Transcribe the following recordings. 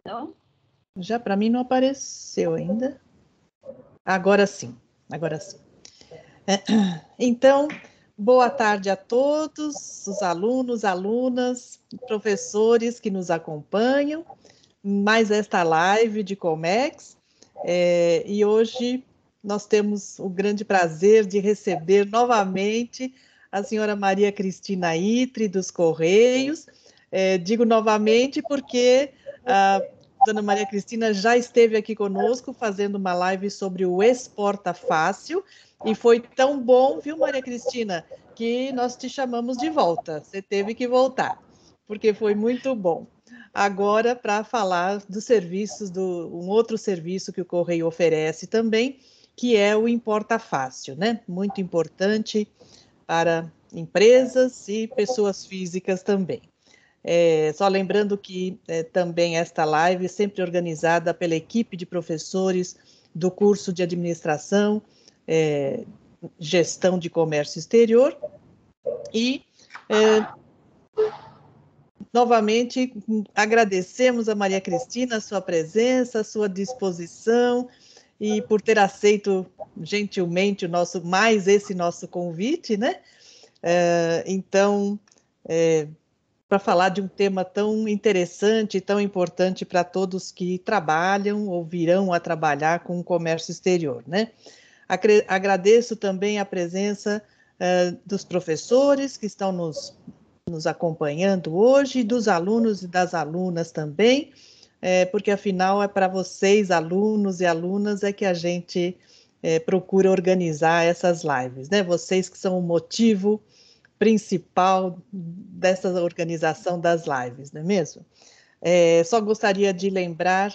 Não? Já para mim não apareceu ainda. Agora sim, agora sim. Então, boa tarde a todos, os alunos, alunas, professores que nos acompanham. Mais esta live de Comex. E hoje nós temos o grande prazer de receber novamente a senhora Maria Cristina Itri, dos Correios. Digo novamente porque a dona Maria Cristina já esteve aqui conosco fazendo uma live sobre o Exporta Fácil, e foi tão bom, viu, Maria Cristina, que nós te chamamos de volta. Você teve que voltar, porque foi muito bom. Agora, para falar dos serviços, um outro serviço que o Correio oferece também, que é o Importa Fácil, né? Muito importante para empresas e pessoas físicas também. Só lembrando que também esta live é sempre organizada pela equipe de professores do curso de Administração, Gestão de Comércio Exterior, e novamente agradecemos a Maria Cristina a sua presença, a sua disposição e por ter aceito gentilmente esse nosso convite, né? Então, para falar de um tema tão interessante, tão importante para todos que trabalham ou virão a trabalhar com o comércio exterior, né? Agradeço também a presença dos professores que estão nos acompanhando hoje, dos alunos e das alunas também, porque afinal é para vocês, alunos e alunas, é que a gente procura organizar essas lives, né? Vocês que são o motivo principal dessa organização das lives, não é mesmo? Só gostaria de lembrar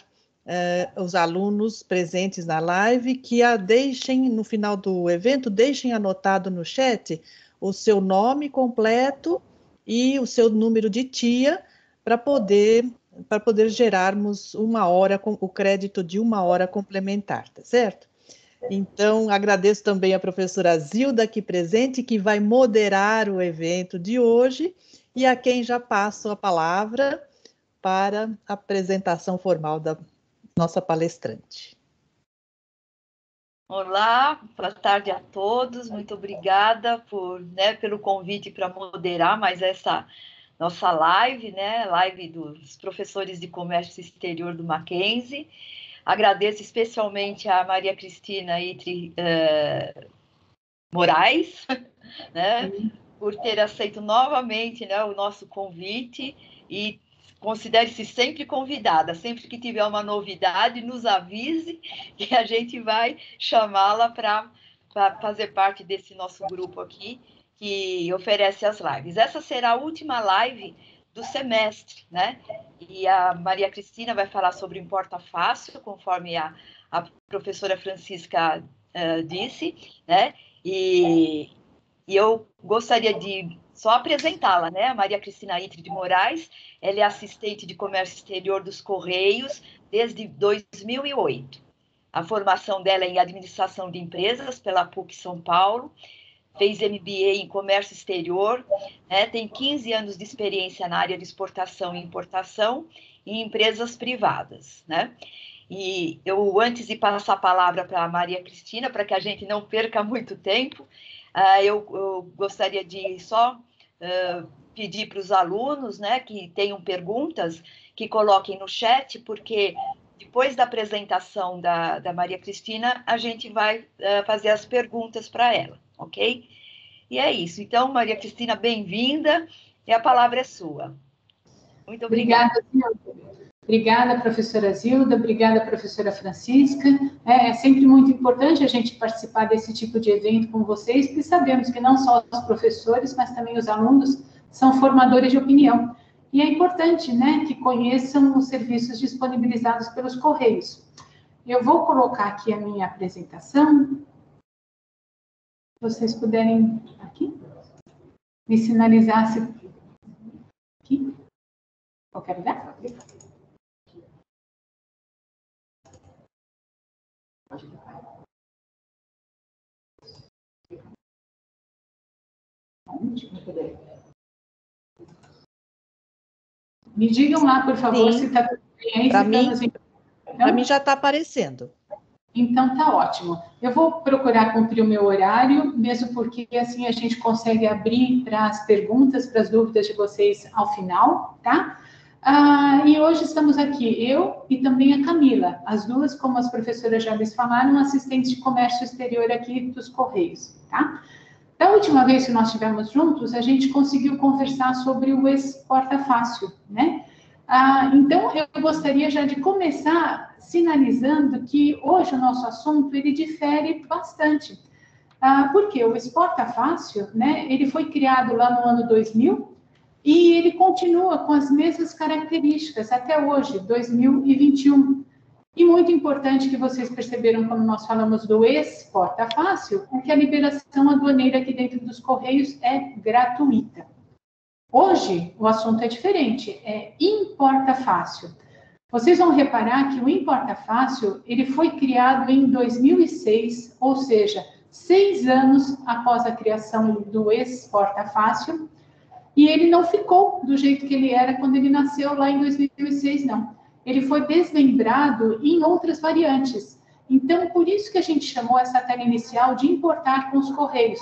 os alunos presentes na live que deixem, no final do evento, deixem anotado no chat o seu nome completo e o seu número de TIA para poder gerarmos o crédito de 1 hora complementar, tá certo? Então, agradeço também a professora Zilda aqui presente, que vai moderar o evento de hoje, e a quem já passo a palavra para a apresentação formal da nossa palestrante. Olá, boa tarde a todos. Muito obrigada pelo convite para moderar mais essa nossa live, né? Live dos professores de comércio exterior do Mackenzie. Agradeço especialmente a Maria Cristina Itri Moraes, né? Por ter aceito novamente, né, o nosso convite, e considere-se sempre convidada. Sempre que tiver uma novidade, nos avise que a gente vai chamá-la para fazer parte desse nosso grupo aqui, que oferece as lives. Essa será a última live do semestre, né? E a Maria Cristina vai falar sobre o Importa Fácil, conforme a professora Francisca disse, né? E eu gostaria de só apresentá-la, né? A Maria Cristina Itri de Moraes, ela é assistente de comércio exterior dos Correios desde 2008. A formação dela é em administração de empresas pela PUC São Paulo, fez MBA em comércio exterior, né? Tem 15 anos de experiência na área de exportação e importação em empresas privadas, né? E eu, antes de passar a palavra para a Maria Cristina, para que a gente não perca muito tempo, eu gostaria de só pedir para os alunos, né, que tenham perguntas, que coloquem no chat, porque depois da apresentação da Maria Cristina, a gente vai fazer as perguntas para ela, ok? E é isso. Então, Maria Cristina, bem-vinda, e a palavra é sua. Muito obrigada. Obrigada, professora Zilda, obrigada, professora Francisca. É sempre muito importante a gente participar desse tipo de evento com vocês, porque sabemos que não só os professores, mas também os alunos são formadores de opinião. E é importante, né, que conheçam os serviços disponibilizados pelos Correios. Eu vou colocar aqui a minha apresentação. Se vocês puderem aqui me sinalizar se aqui, qualquer lugar. Me digam lá, por favor, Sim. se está tudo bem aí. Para mim já está aparecendo. Então, tá ótimo. Eu vou procurar cumprir o meu horário, mesmo porque assim a gente consegue abrir para as perguntas, para as dúvidas de vocês ao final, tá? E hoje estamos aqui, eu e também a Camila, as duas, como as professoras já lhes falaram, assistentes de comércio exterior aqui dos Correios, tá? Da última vez que nós estivemos juntos, a gente conseguiu conversar sobre o Exporta Fácil, né? Então, eu gostaria já de começar sinalizando que hoje o nosso assunto, ele difere bastante. Porque o Exporta Fácil, né, ele foi criado lá no ano 2000 e ele continua com as mesmas características até hoje, 2021. E muito importante que vocês perceberam quando nós falamos do Exporta Fácil, é que a liberação aduaneira aqui dentro dos Correios é gratuita. Hoje, o assunto é diferente, é Importa Fácil. Vocês vão reparar que o Importa Fácil, ele foi criado em 2006, ou seja, 6 anos após a criação do Exporta Fácil, e ele não ficou do jeito que ele era quando ele nasceu lá em 2006, não. Ele foi desmembrado em outras variantes. Então, por isso que a gente chamou essa tela inicial de Importar com os Correios.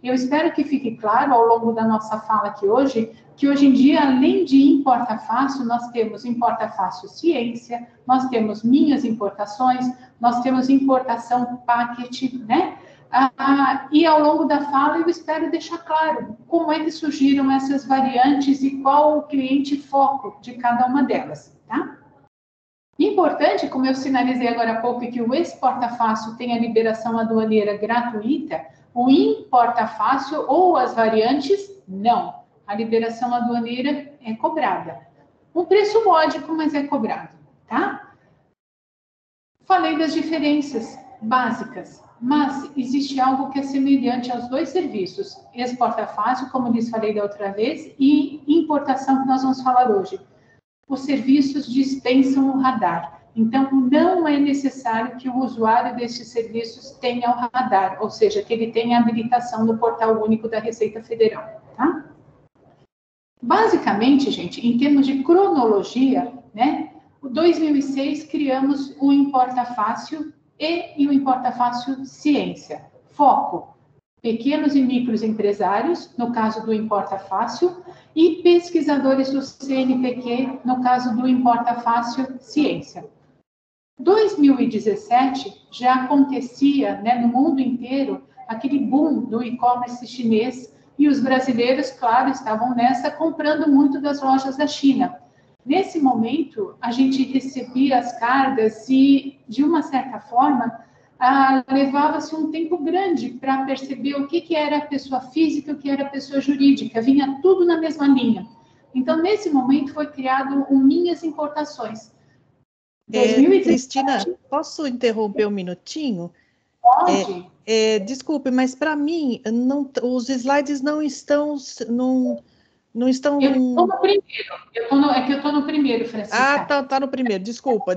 Eu espero que fique claro ao longo da nossa fala aqui hoje, que hoje em dia, além de Importa Fácil, nós temos Importa Fácil Ciência, nós temos Minhas Importações, nós temos Importação Packet, né? E ao longo da fala eu espero deixar claro como é que surgiram essas variantes e qual o cliente foco de cada uma delas, tá? Importante, como eu sinalizei agora há pouco, que o Exporta Fácil tem a liberação aduaneira gratuita, o Importa Fácil ou as variantes, não. A liberação aduaneira é cobrada. Um preço módico, mas é cobrado, tá? Falei das diferenças básicas, mas existe algo que é semelhante aos dois serviços, Exporta Fácil, como lhes falei da outra vez, e importação, que nós vamos falar hoje. Os serviços dispensam o radar. Então, não é necessário que o usuário destes serviços tenha o radar, ou seja, que ele tenha habilitação no Portal Único da Receita Federal, tá? Basicamente, gente, em termos de cronologia, né, em 2006 criamos o Importa Fácil e o Importa Fácil Ciência. Foco: pequenos e micros empresários, no caso do Importa Fácil, e pesquisadores do CNPq, no caso do Importa Fácil Ciência. 2017 já acontecia, né, no mundo inteiro aquele boom do e-commerce chinês e os brasileiros, claro, estavam nessa, comprando muito das lojas da China. Nesse momento, a gente recebia as cargas e, de uma certa forma, levava-se um tempo grande para perceber o que era a pessoa física e o que era a pessoa jurídica, vinha tudo na mesma linha. Então, nesse momento, foi criado o Minhas Importações. 2017... Cristina, posso interromper um minutinho? Pode. Desculpe, mas para mim, os slides não estão... Não estão... Eu estou no primeiro. É que eu estou no primeiro, Francisca. Tá no primeiro. Desculpa.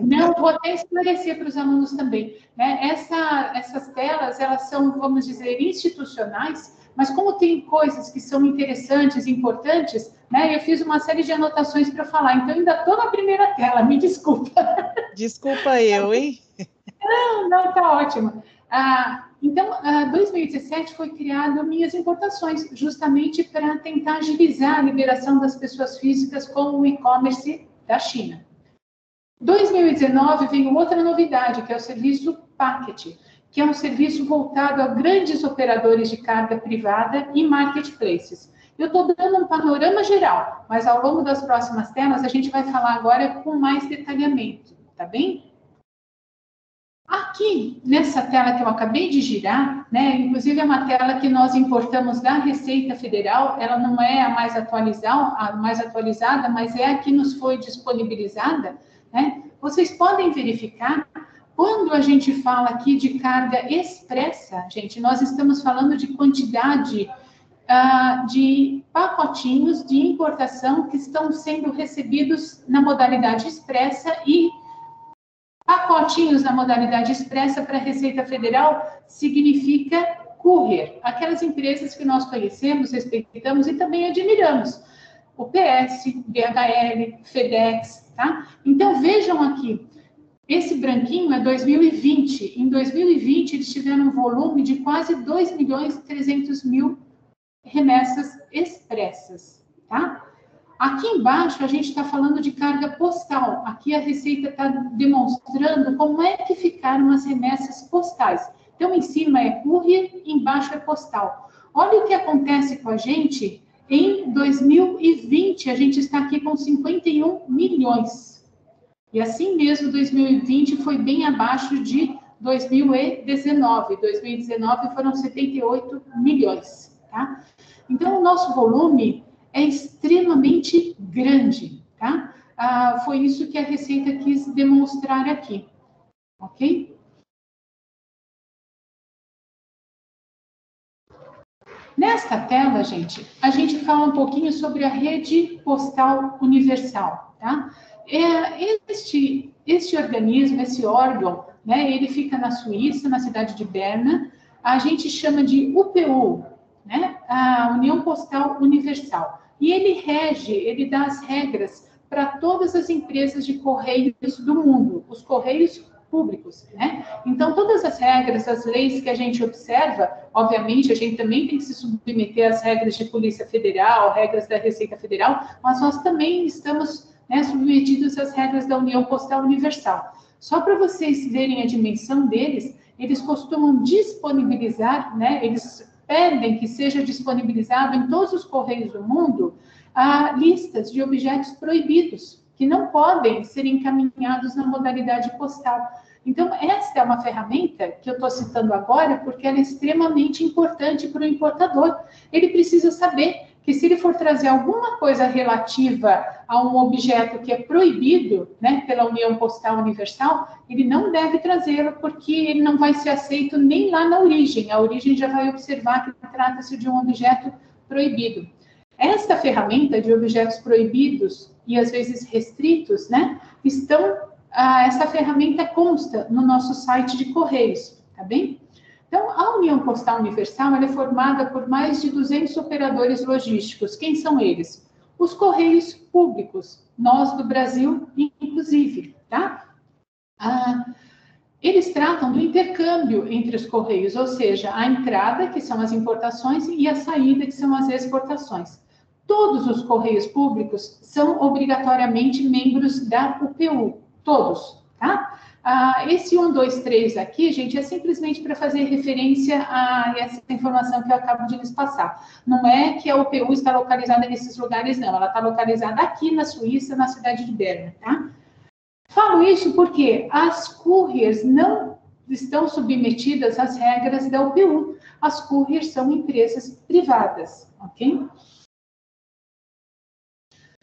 Não, vou até esclarecer para os alunos também, né? Essas telas, elas são, vamos dizer, institucionais, mas como tem coisas que são interessantes e importantes, né? Eu fiz uma série de anotações para falar, então ainda estou na primeira tela, me desculpa. Desculpa eu, hein? Não, tá ótimo. Então, 2017 foi criado Minhas Importações, justamente para tentar agilizar a liberação das pessoas físicas com o e-commerce da China. 2019 veio outra novidade, que é o serviço Packet, que é um serviço voltado a grandes operadores de carga privada e marketplaces. Eu estou dando um panorama geral, mas ao longo das próximas telas a gente vai falar agora com mais detalhamento, tá bem? Aqui, nessa tela que eu acabei de girar, né, inclusive é uma tela que nós importamos da Receita Federal, ela não é a mais atualizada, mas é a que nos foi disponibilizada, né? Vocês podem verificar, quando a gente fala aqui de carga expressa, gente, nós estamos falando de quantidade de pacotinhos de importação que estão sendo recebidos na modalidade expressa e pacotinhos na modalidade expressa para a Receita Federal significa courier, aquelas empresas que nós conhecemos, respeitamos e também admiramos. UPS, DHL, FedEx, tá? Então, vejam aqui, esse branquinho é 2020. Em 2020, eles tiveram um volume de quase 2.300.000 remessas expressas, tá? Aqui embaixo, a gente está falando de carga postal. Aqui a Receita está demonstrando como é que ficaram as remessas postais. Então, em cima é courier, embaixo é postal. Olha o que acontece com a gente em 2020. A gente está aqui com 51 milhões. E assim mesmo, 2020 foi bem abaixo de 2019. 2019 foram 78 milhões, tá? Então, o nosso volume é extremamente grande, tá? Foi isso que a Receita quis demonstrar aqui, ok? Nesta tela, gente, a gente fala um pouquinho sobre a rede postal universal, tá? Este organismo, esse órgão, né, ele fica na Suíça, na cidade de Berna, a gente chama de UPU, né, a União Postal Universal. E ele rege, ele dá as regras para todas as empresas de correios do mundo, os correios públicos, né? Então, todas as regras, as leis que a gente observa, obviamente, a gente também tem que se submeter às regras de Polícia Federal, regras da Receita Federal, mas nós também estamos, né, submetidos às regras da União Postal Universal. Só para vocês verem a dimensão deles, eles costumam disponibilizar, né, eles pedem que seja disponibilizado em todos os correios do mundo listas de objetos proibidos, que não podem ser encaminhados na modalidade postal. Então, esta é uma ferramenta que eu estou citando agora porque ela é extremamente importante para o importador. Ele precisa saber que se ele for trazer alguma coisa relativa a um objeto que é proibido, né, pela União Postal Universal, ele não deve trazê-lo porque ele não vai ser aceito nem lá na origem. A origem já vai observar que trata-se de um objeto proibido. Esta ferramenta de objetos proibidos e às vezes restritos, né, essa ferramenta consta no nosso site de Correios, tá bem? Então, a União Postal Universal ela é formada por mais de 200 operadores logísticos. Quem são eles? Os Correios Públicos, nós do Brasil, inclusive, tá? Eles tratam do intercâmbio entre os Correios, ou seja, a entrada, que são as importações, e a saída, que são as exportações. Todos os Correios Públicos são obrigatoriamente membros da UPU, todos, tá? Esse 1, 2, 3 aqui, gente, é simplesmente para fazer referência a essa informação que eu acabo de lhes passar. Não é que a UPU está localizada nesses lugares, não. Ela está localizada aqui na Suíça, na cidade de Berna, tá? Falo isso porque as couriers não estão submetidas às regras da UPU. As couriers são empresas privadas, ok?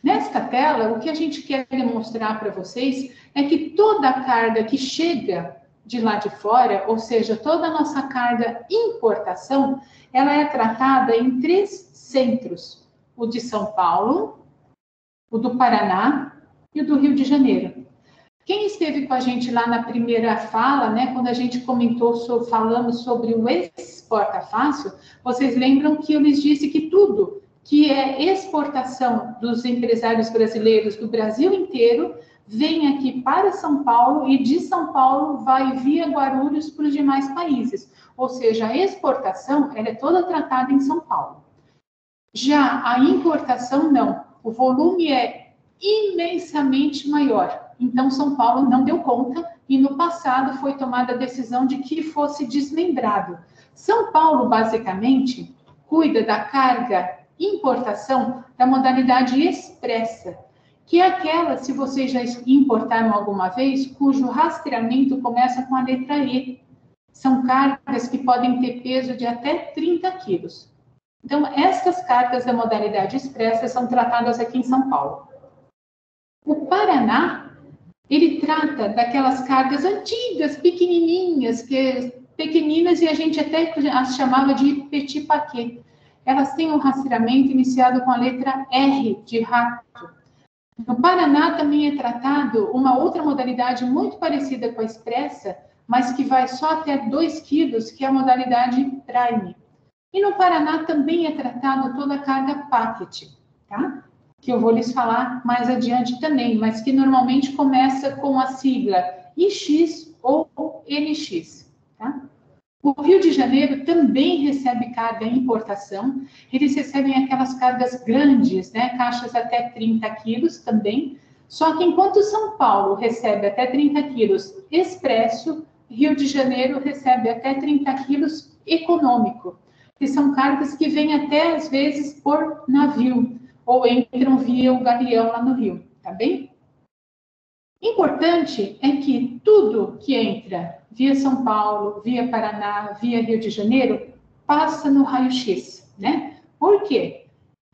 Nesta tela, o que a gente quer demonstrar para vocês é que toda a carga que chega de lá de fora, ou seja, toda a nossa carga importação, ela é tratada em 3 centros: o de São Paulo, o do Paraná e o do Rio de Janeiro. Quem esteve com a gente lá na primeira fala, né, quando a gente falamos sobre o Exporta Fácil, vocês lembram que eu lhes disse que tudo que é exportação dos empresários brasileiros do Brasil inteiro vem aqui para São Paulo e de São Paulo vai via Guarulhos para os demais países. Ou seja, a exportação ela é toda tratada em São Paulo. Já a importação, não. O volume é imensamente maior. Então, São Paulo não deu conta e, no passado, foi tomada a decisão de que fosse desmembrado. São Paulo, basicamente, cuida da carga importação da modalidade expressa, que é aquela, se vocês já importaram alguma vez, cujo rastreamento começa com a letra E. São cargas que podem ter peso de até 30 quilos. Então, estas cargas da modalidade expressa são tratadas aqui em São Paulo. O Paraná, ele trata daquelas cargas antigas, pequenininhas, pequeninas, e a gente até as chamava de petit paquet. Elas têm um rastreamento iniciado com a letra R de rato. No Paraná também é tratado uma outra modalidade muito parecida com a expressa, mas que vai só até 2 quilos, que é a modalidade Prime. E no Paraná também é tratado toda a carga packet, tá? que eu vou lhes falar mais adiante também, mas que normalmente começa com a sigla IX ou NX, tá? O Rio de Janeiro também recebe carga em importação, eles recebem aquelas cargas grandes, né, caixas até 30 quilos também, só que enquanto São Paulo recebe até 30 quilos expresso, Rio de Janeiro recebe até 30 quilos econômico, que são cargas que vêm até, às vezes, por navio, ou entram via o galeão lá no Rio, tá bem? Importante é que tudo que entra via São Paulo, via Paraná, via Rio de Janeiro, passa no raio-x, né? Por quê?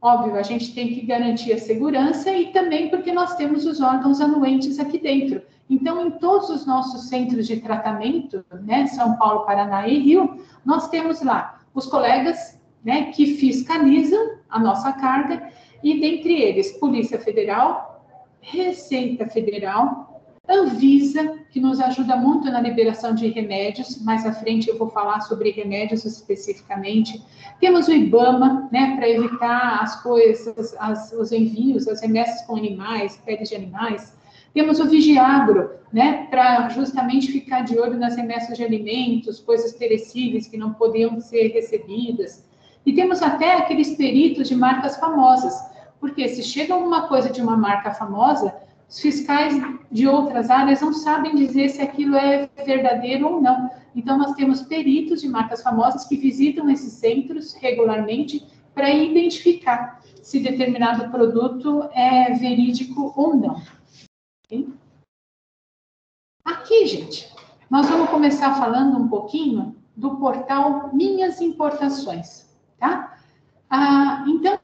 Óbvio, a gente tem que garantir a segurança e também porque nós temos os órgãos anuentes aqui dentro. Então, em todos os nossos centros de tratamento, né, São Paulo, Paraná e Rio, nós temos lá os colegas, né, que fiscalizam a nossa carga e, dentre eles, Polícia Federal, Receita Federal, Anvisa, que nos ajuda muito na liberação de remédios, mais à frente eu vou falar sobre remédios especificamente. Temos o IBAMA, né, para evitar as coisas, os envios, as remessas com animais, peles de animais. Temos o Vigiagro, né, para justamente ficar de olho nas remessas de alimentos, coisas perecíveis que não podiam ser recebidas. E temos até aqueles peritos de marcas famosas, porque se chega alguma coisa de uma marca famosa, os fiscais de outras áreas não sabem dizer se aquilo é verdadeiro ou não. Então, nós temos peritos de marcas famosas que visitam esses centros regularmente para identificar se determinado produto é verídico ou não. Okay? Aqui, gente, nós vamos começar falando um pouquinho do portal Minhas Importações, tá? Então,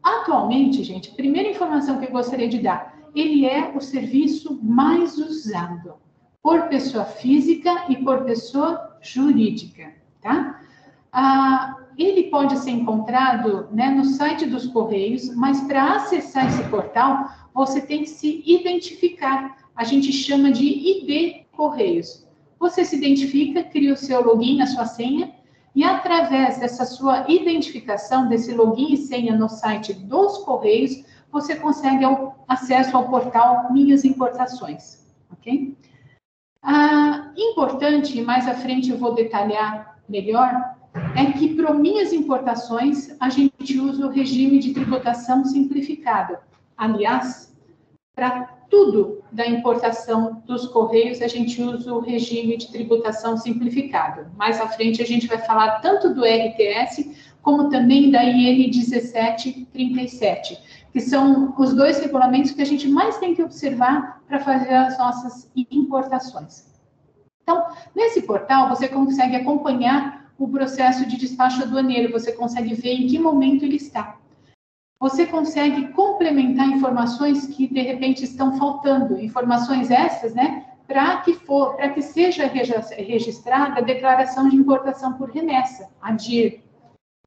atualmente, gente, a primeira informação que eu gostaria de dar, ele é o serviço mais usado por pessoa física e por pessoa jurídica, tá? Ele pode ser encontrado, né, no site dos Correios, mas para acessar esse portal, você tem que se identificar. A gente chama de ID Correios. Você se identifica, cria o seu login, a sua senha, e através dessa sua identificação, desse login e senha no site dos Correios, você consegue acesso ao portal Minhas Importações, ok? Importante, mais à frente eu vou detalhar melhor, é que para Minhas Importações a gente usa o regime de tributação simplificado. Aliás, para tudo da importação dos Correios, a gente usa o regime de tributação simplificado. Mais à frente, a gente vai falar tanto do RTS, como também da IN 1737, que são os dois regulamentos que a gente mais tem que observar para fazer as nossas importações. Então, nesse portal, você consegue acompanhar o processo de despacho aduaneiro, você consegue ver em que momento ele está. Você consegue complementar informações que, de repente, estão faltando, informações essas, né, para que seja registrada a declaração de importação por remessa, a DIR,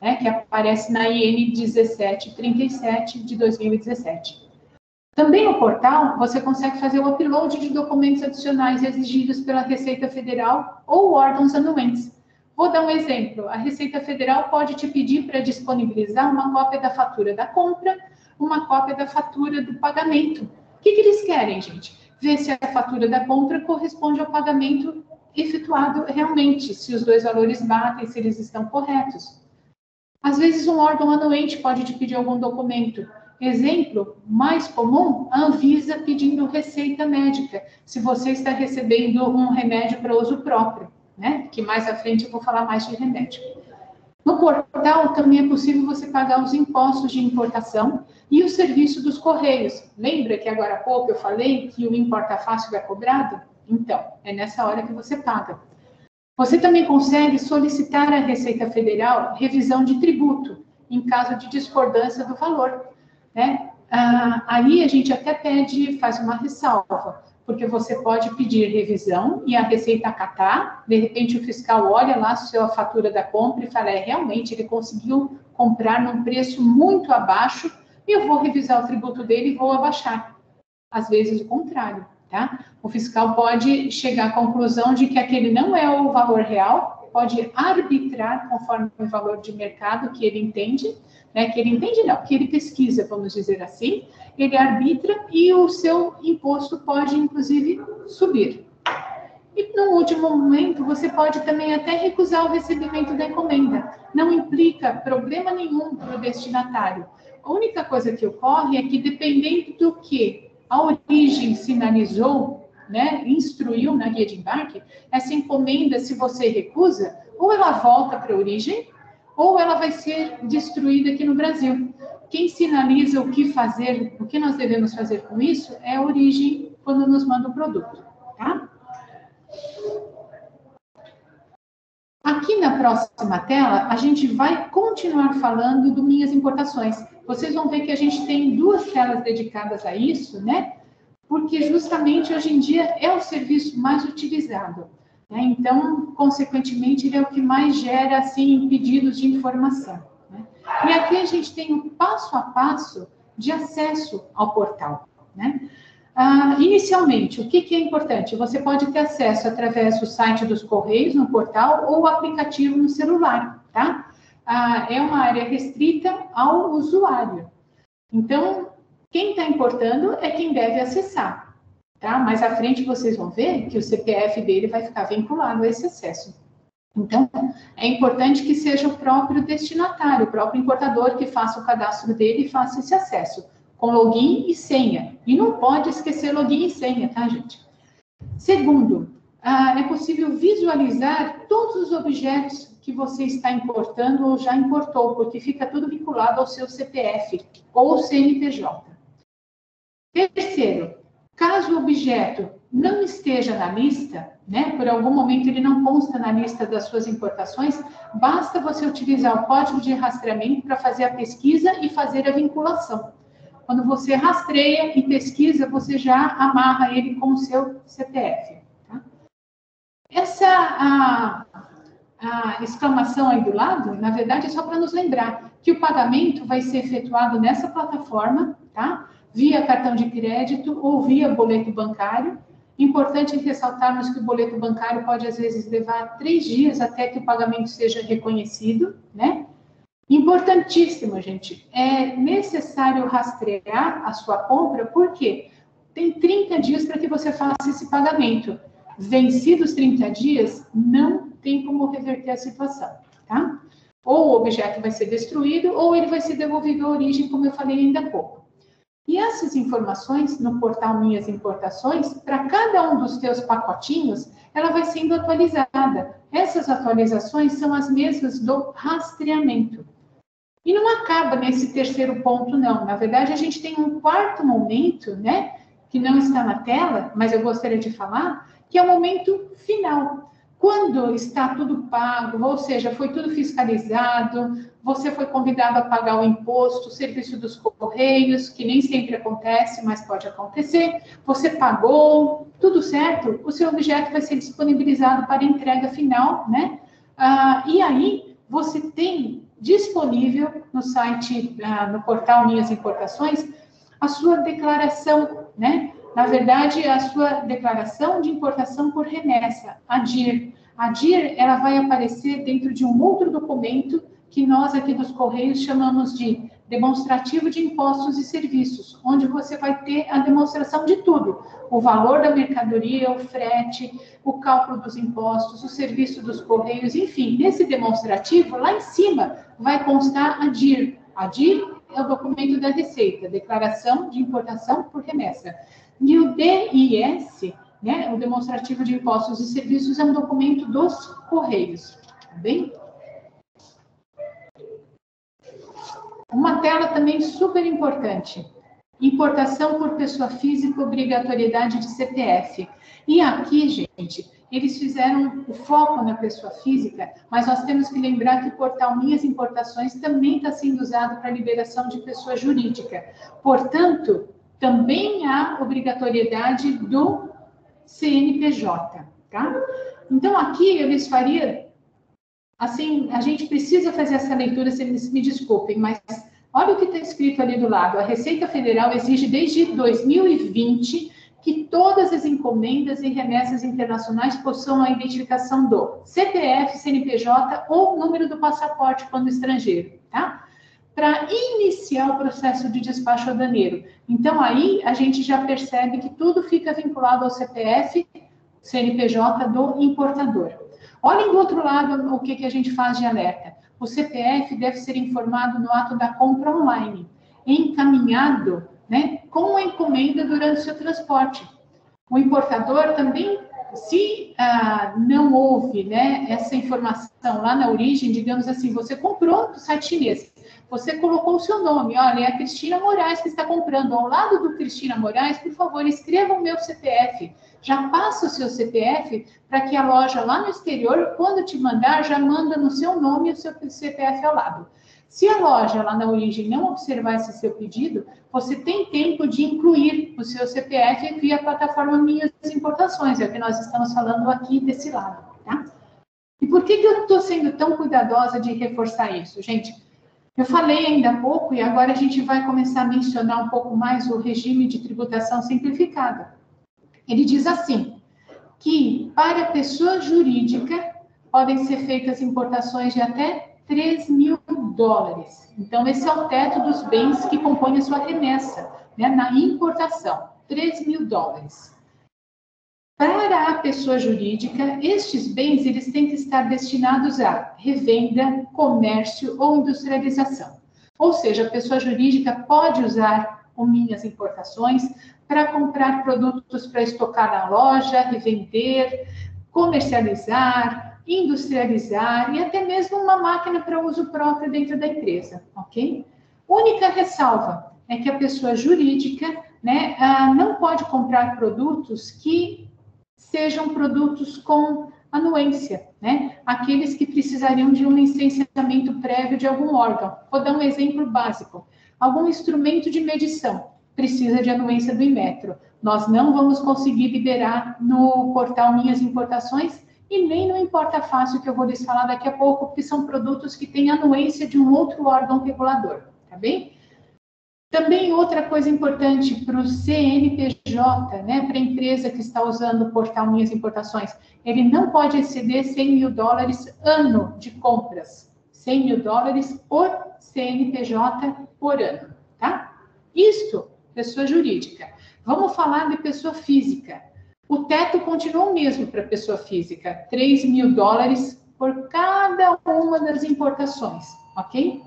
né, que aparece na IN 1737 de 2017. Também no portal, você consegue fazer o upload de documentos adicionais exigidos pela Receita Federal ou órgãos anuentes. Vou dar um exemplo. A Receita Federal pode te pedir para disponibilizar uma cópia da fatura da compra, uma cópia da fatura do pagamento. O que eles querem, gente? Ver se a fatura da compra corresponde ao pagamento efetuado realmente, se os dois valores batem, se eles estão corretos. Às vezes, um órgão anuente pode te pedir algum documento. Exemplo mais comum, a Anvisa pedindo receita médica, se você está recebendo um remédio para uso próprio, né? Que mais à frente eu vou falar mais de remédio. No portal também é possível você pagar os impostos de importação e o serviço dos Correios. Lembra que agora há pouco eu falei que o Importa Fácil é cobrado? Então, é nessa hora que você paga. Você também consegue solicitar à Receita Federal revisão de tributo, em caso de discordância do valor, né? Aí a gente até faz uma ressalva, porque você pode pedir revisão e a Receita acatar, de repente o fiscal olha lá a sua fatura da compra e fala, realmente ele conseguiu comprar num preço muito abaixo e eu vou revisar o tributo dele e vou abaixar. Às vezes o contrário, tá? O fiscal pode chegar à conclusão de que aquele não é o valor real pode arbitrar conforme o valor de mercado que ele entende, né? Que ele entende não, que ele pesquisa, vamos dizer assim, ele arbitra e o seu imposto pode, inclusive, subir. E, no último momento, você pode também até recusar o recebimento da encomenda. Não implica problema nenhum para o destinatário. A única coisa que ocorre é que, dependendo do que a origem sinalizou, né, instruiu na guia de embarque, essa encomenda, se você recusa, ou ela volta para a origem, ou ela vai ser destruída aqui no Brasil. Quem sinaliza o que fazer, o que nós devemos fazer com isso, é a origem quando nos manda o produto, tá? Aqui na próxima tela, a gente vai continuar falando do Minhas Importações. Vocês vão ver que a gente tem 2 telas dedicadas a isso, né? Porque justamente hoje em dia é o serviço mais utilizado, né? Então, consequentemente, ele é o que mais gera, assim, pedidos de informação, né? E aqui a gente tem o passo a passo de acesso ao portal, né? Inicialmente, o que é importante? Você pode ter acesso através do site dos Correios, no portal, ou aplicativo no celular, tá? É uma área restrita ao usuário. Então, quem está importando é quem deve acessar, tá? Mais à frente vocês vão ver que o CPF dele vai ficar vinculado a esse acesso. Então, é importante que seja o próprio destinatário, o próprio importador que faça o cadastro dele e faça esse acesso, com login e senha. E não pode esquecer login e senha, tá, gente? Segundo, é possível visualizar todos os objetos que você está importando ou já importou, porque fica tudo vinculado ao seu CPF ou CNPJ. Terceiro, caso o objeto não esteja na lista, né, por algum momento ele não consta na lista das suas importações, basta você utilizar o código de rastreamento para fazer a pesquisa e fazer a vinculação. Quando você rastreia e pesquisa, você já amarra ele com o seu CPF. Tá? Essa a exclamação aí do lado, na verdade, é só para nos lembrar que o pagamento vai ser efetuado nessa plataforma, tá? Via cartão de crédito ou via boleto bancário. Importante ressaltarmos que o boleto bancário pode, às vezes, levar 3 dias até que o pagamento seja reconhecido, né? Importantíssimo, gente, é necessário rastrear a sua compra, porque tem 30 dias para que você faça esse pagamento. Vencidos 30 dias, não tem como reverter a situação, tá? Ou o objeto vai ser destruído, ou ele vai ser devolvido à origem, como eu falei ainda há pouco. E essas informações no portal Minhas Importações, para cada um dos teus pacotinhos, ela vai sendo atualizada. Essas atualizações são as mesmas do rastreamento. E não acaba nesse terceiro ponto, não. Na verdade, a gente tem um quarto momento, né, que não está na tela, mas eu gostaria de falar, que é o momento final. Quando está tudo pago, ou seja, foi tudo fiscalizado, você foi convidado a pagar o imposto, o serviço dos Correios, que nem sempre acontece, mas pode acontecer, você pagou, tudo certo, o seu objeto vai ser disponibilizado para entrega final, né? E aí, você tem disponível no site, no portal Minhas Importações, a sua declaração, né? Na verdade, a sua declaração de importação por remessa, a DIR. A DIR, ela vai aparecer dentro de um outro documento que nós aqui dos Correios chamamos de demonstrativo de impostos e serviços, onde você vai ter a demonstração de tudo, o valor da mercadoria, o frete, o cálculo dos impostos, o serviço dos Correios, enfim, nesse demonstrativo, lá em cima, vai constar a DIR. A DIR é o documento da Receita, Declaração de Importação por Remessa. E o DIS, né, o Demonstrativo de Impostos e Serviços, é um documento dos Correios, tá bem? Uma tela também super importante. Importação por pessoa física, obrigatoriedade de CPF. E aqui, gente, eles fizeram o foco na pessoa física, mas nós temos que lembrar que o portal Minhas Importações também está sendo usado para liberação de pessoa jurídica. Portanto, também há obrigatoriedade do CNPJ, tá? Então, aqui eles fariam, assim, a gente precisa fazer essa leitura, se eles me desculpem, mas olha o que está escrito ali do lado. A Receita Federal exige desde 2020 que todas as encomendas e remessas internacionais possuam a identificação do CPF, CNPJ ou número do passaporte quando estrangeiro, tá? Para iniciar o processo de despacho aduaneiro. Então, aí a gente já percebe que tudo fica vinculado ao CPF, CNPJ do importador. Olhem do outro lado o que a gente faz de alerta. O CPF deve ser informado no ato da compra online, encaminhado, né, com a encomenda durante o seu transporte. O importador também, se não houve, né, essa informação lá na origem, digamos assim, você comprou do site chinês, você colocou o seu nome, olha, é a Cristina Moraes que está comprando. Ao lado do Cristina Moraes, por favor, escreva o meu CPF. Já passa o seu CPF para que a loja lá no exterior, quando te mandar, já manda no seu nome o seu CPF ao lado. Se a loja lá na origem não observar esse seu pedido, você tem tempo de incluir o seu CPF via a plataforma Minhas Importações, é o que nós estamos falando aqui desse lado, tá? E por que eu estou sendo tão cuidadosa de reforçar isso, gente? Eu falei ainda há pouco e agora a gente vai começar a mencionar um pouco mais o regime de tributação simplificada. Ele diz assim, que para pessoa jurídica podem ser feitas importações de até $3.000. Então, esse é o teto dos bens que compõem a sua remessa, né, na importação, $3.000. Para a pessoa jurídica, estes bens eles têm que estar destinados a revenda, comércio ou industrialização. Ou seja, a pessoa jurídica pode usar o Minhas Importações para comprar produtos para estocar na loja, revender, comercializar, industrializar e até mesmo uma máquina para uso próprio dentro da empresa, ok? Única ressalva é que a pessoa jurídica, né, não pode comprar produtos que sejam produtos com anuência, né? Aqueles que precisariam de um licenciamento prévio de algum órgão. Vou dar um exemplo básico. Algum instrumento de medição precisa de anuência do Inmetro. Nós não vamos conseguir liberar no portal Minhas Importações e nem no Importa Fácil, que eu vou lhes falar daqui a pouco, porque são produtos que têm anuência de um outro órgão regulador, tá bem? Também outra coisa importante para o CNPJ, né, para a empresa que está usando o portal Minhas Importações, ele não pode exceder $100.000 ano de compras. $100.000 por CNPJ por ano, tá? Isso, pessoa jurídica. Vamos falar de pessoa física. O teto continua o mesmo para pessoa física, $3.000 por cada uma das importações, ok?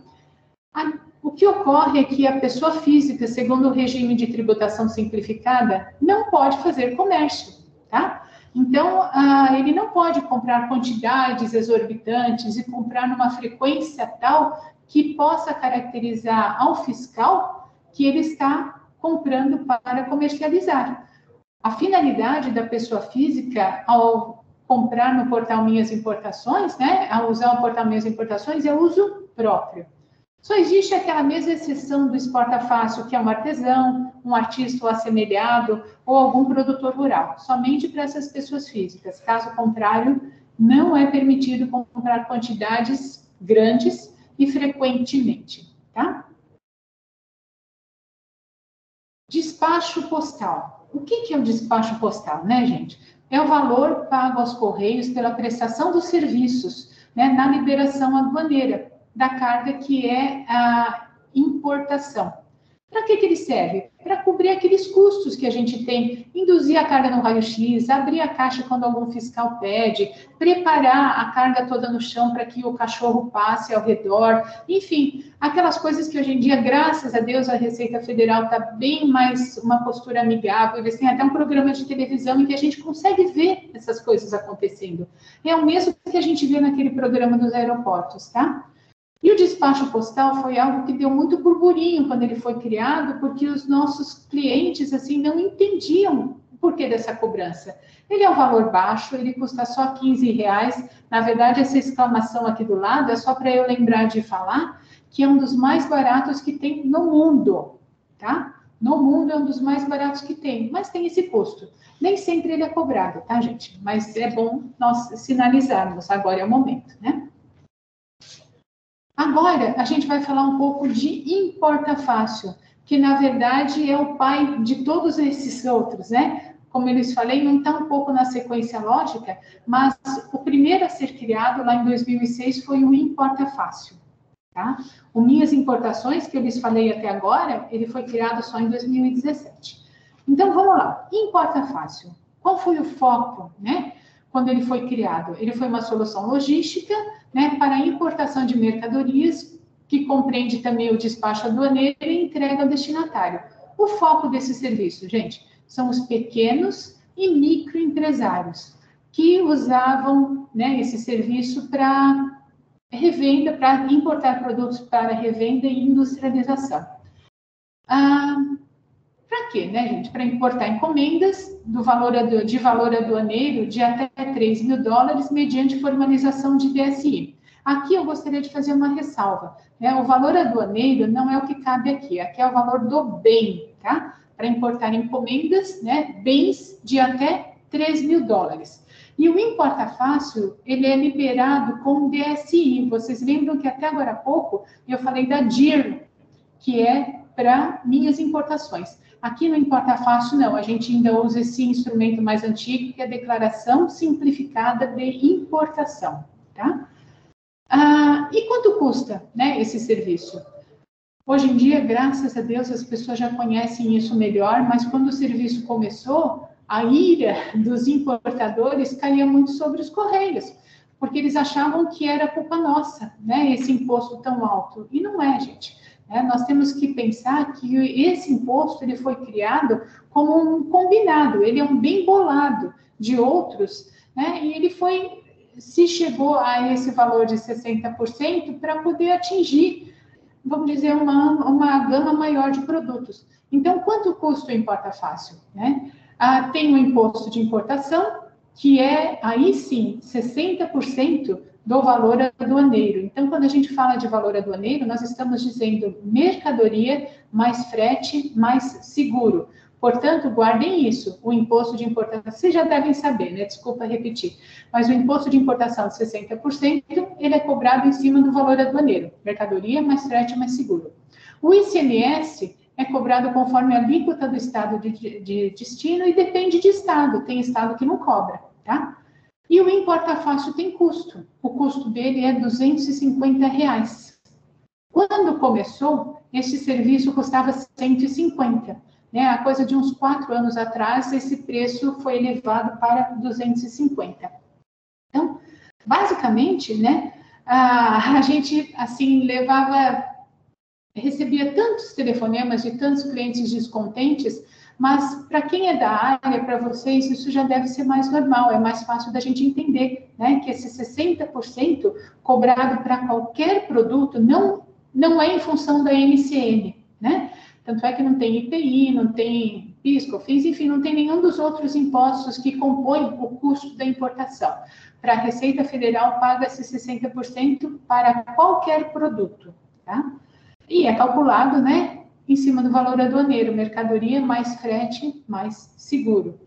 O que ocorre é que a pessoa física, segundo o regime de tributação simplificada, não pode fazer comércio, tá? Então, ele não pode comprar quantidades exorbitantes e comprar numa frequência tal que possa caracterizar ao fiscal que ele está comprando para comercializar. A finalidade da pessoa física ao comprar no portal Minhas Importações, né, ao usar o portal Minhas Importações, é uso próprio. Só existe aquela mesma exceção do Exporta Fácil, que é um artesão, um artista ou assemelhado, ou algum produtor rural, somente para essas pessoas físicas. Caso contrário, não é permitido comprar quantidades grandes e frequentemente, tá? Despacho postal. O que é o despacho postal, né, gente? É o valor pago aos Correios pela prestação dos serviços, né, na liberação aduaneira da carga que é a importação. Para que ele serve? Para cobrir aqueles custos que a gente tem, induzir a carga no raio-x, abrir a caixa quando algum fiscal pede, preparar a carga toda no chão para que o cachorro passe ao redor, enfim, aquelas coisas que hoje em dia, graças a Deus, a Receita Federal está bem mais uma postura amigável, eles têm até um programa de televisão em que a gente consegue ver essas coisas acontecendo. É o mesmo que a gente vê naquele programa dos aeroportos, tá? E o despacho postal foi algo que deu muito burburinho quando ele foi criado, porque os nossos clientes, assim, não entendiam o porquê dessa cobrança. Ele é um valor baixo, ele custa só R$15. Na verdade, essa exclamação aqui do lado é só para eu lembrar de falar que é um dos mais baratos que tem no mundo, tá? No mundo é um dos mais baratos que tem, mas tem esse custo. Nem sempre ele é cobrado, tá, gente? Mas é bom nós sinalizarmos, agora é o momento, né? Agora, a gente vai falar um pouco de Importa Fácil. que na verdade é o pai de todos esses outros, né? Como eu lhes falei, não está um pouco na sequência lógica, mas o primeiro a ser criado lá em 2006 foi o Importa Fácil, tá? O Minhas Importações, que eu lhes falei até agora, ele foi criado só em 2017. Então, vamos lá. Importa Fácil. Qual foi o foco, né? Quando ele foi criado? Ele foi uma solução logística, né, para a importação de mercadorias, que compreende também o despacho aduaneiro e entrega ao destinatário. O foco desse serviço, gente, são os pequenos e microempresários que usavam, né, esse serviço para revenda, para importar produtos para revenda e industrialização. Para quê, né, gente? Para importar encomendas de valor aduaneiro de até $3.000 mediante formalização de DSI. Aqui eu gostaria de fazer uma ressalva, né? O valor aduaneiro não é o que cabe aqui é o valor do bem, tá? Para importar encomendas, né, bens de até $3.000. E o Importa Fácil, ele é liberado com DSI. Vocês lembram que até agora há pouco eu falei da DIR, que é para minhas importações. Aqui no Importa Fácil, não, a gente ainda usa esse instrumento mais antigo, que é a Declaração Simplificada de Importação, tá? E quanto custa, né, esse serviço? Hoje em dia, graças a Deus, as pessoas já conhecem isso melhor, mas quando o serviço começou, a ira dos importadores caía muito sobre os Correios, porque eles achavam que era culpa nossa, né, esse imposto tão alto. E não é, gente. Nós temos que pensar que esse imposto ele foi criado como um combinado, ele é um bem bolado de outros, né, e ele se chegou a esse valor de 60% para poder atingir, vamos dizer, uma gama maior de produtos. Então, quanto custa o Importa Fácil, né? Tem o imposto de importação, que é, aí sim, 60% do valor aduaneiro. Então, quando a gente fala de valor aduaneiro, nós estamos dizendo mercadoria mais frete mais seguro. Portanto, guardem isso, o imposto de importação, vocês já devem saber, né? Desculpa repetir, mas o imposto de importação de 60%, ele é cobrado em cima do valor aduaneiro, mercadoria mais frete mais seguro. O ICMS é cobrado conforme a alíquota do estado de destino e depende de estado, tem estado que não cobra, tá? E o Importa Fácil tem custo, o custo dele é R$250. Quando começou, este serviço custava 150. Né, a coisa de uns 4 anos atrás, esse preço foi elevado para 250. Então, basicamente, né, a gente, assim, recebia tantos telefonemas de tantos clientes descontentes, mas para quem é da área, para vocês, isso já deve ser mais normal, é mais fácil da gente entender, né, que esse 60% cobrado para qualquer produto não é em função da MCM, né? Tanto é que não tem IPI, não tem PIS, COFINS, enfim, não tem nenhum dos outros impostos que compõem o custo da importação. Para a Receita Federal, paga-se 60% para qualquer produto, tá? E é calculado, né, em cima do valor aduaneiro, mercadoria mais frete mais seguro.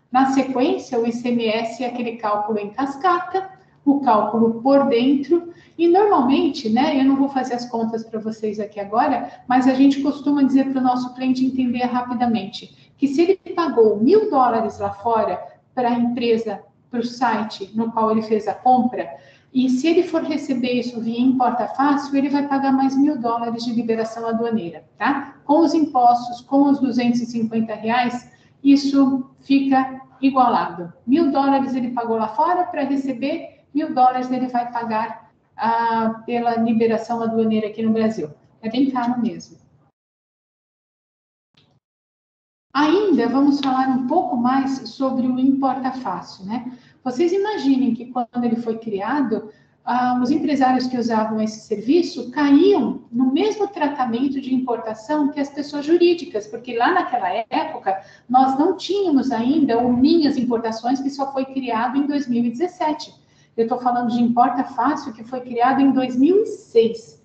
Na sequência, o ICMS é aquele cálculo em cascata, o cálculo por dentro, e normalmente, né, eu não vou fazer as contas para vocês aqui agora, mas a gente costuma dizer para o nosso cliente entender rapidamente, que se ele pagou $1.000 lá fora para a empresa, para o site no qual ele fez a compra, e se ele for receber isso via Importa Fácil, ele vai pagar mais $1.000 de liberação aduaneira, tá? Com os impostos, com os R$250, isso fica igualado. $1.000 ele pagou lá fora para receber, $1.000 ele vai pagar pela liberação aduaneira aqui no Brasil. É bem caro mesmo. Ainda vamos falar um pouco mais sobre o Importa Fácil, né? Vocês imaginem que quando ele foi criado, os empresários que usavam esse serviço caíam no mesmo tratamento de importação que as pessoas jurídicas, porque lá naquela época nós não tínhamos ainda o Minhas Importações, que só foi criado em 2017. Eu estou falando de Importa Fácil, que foi criado em 2006.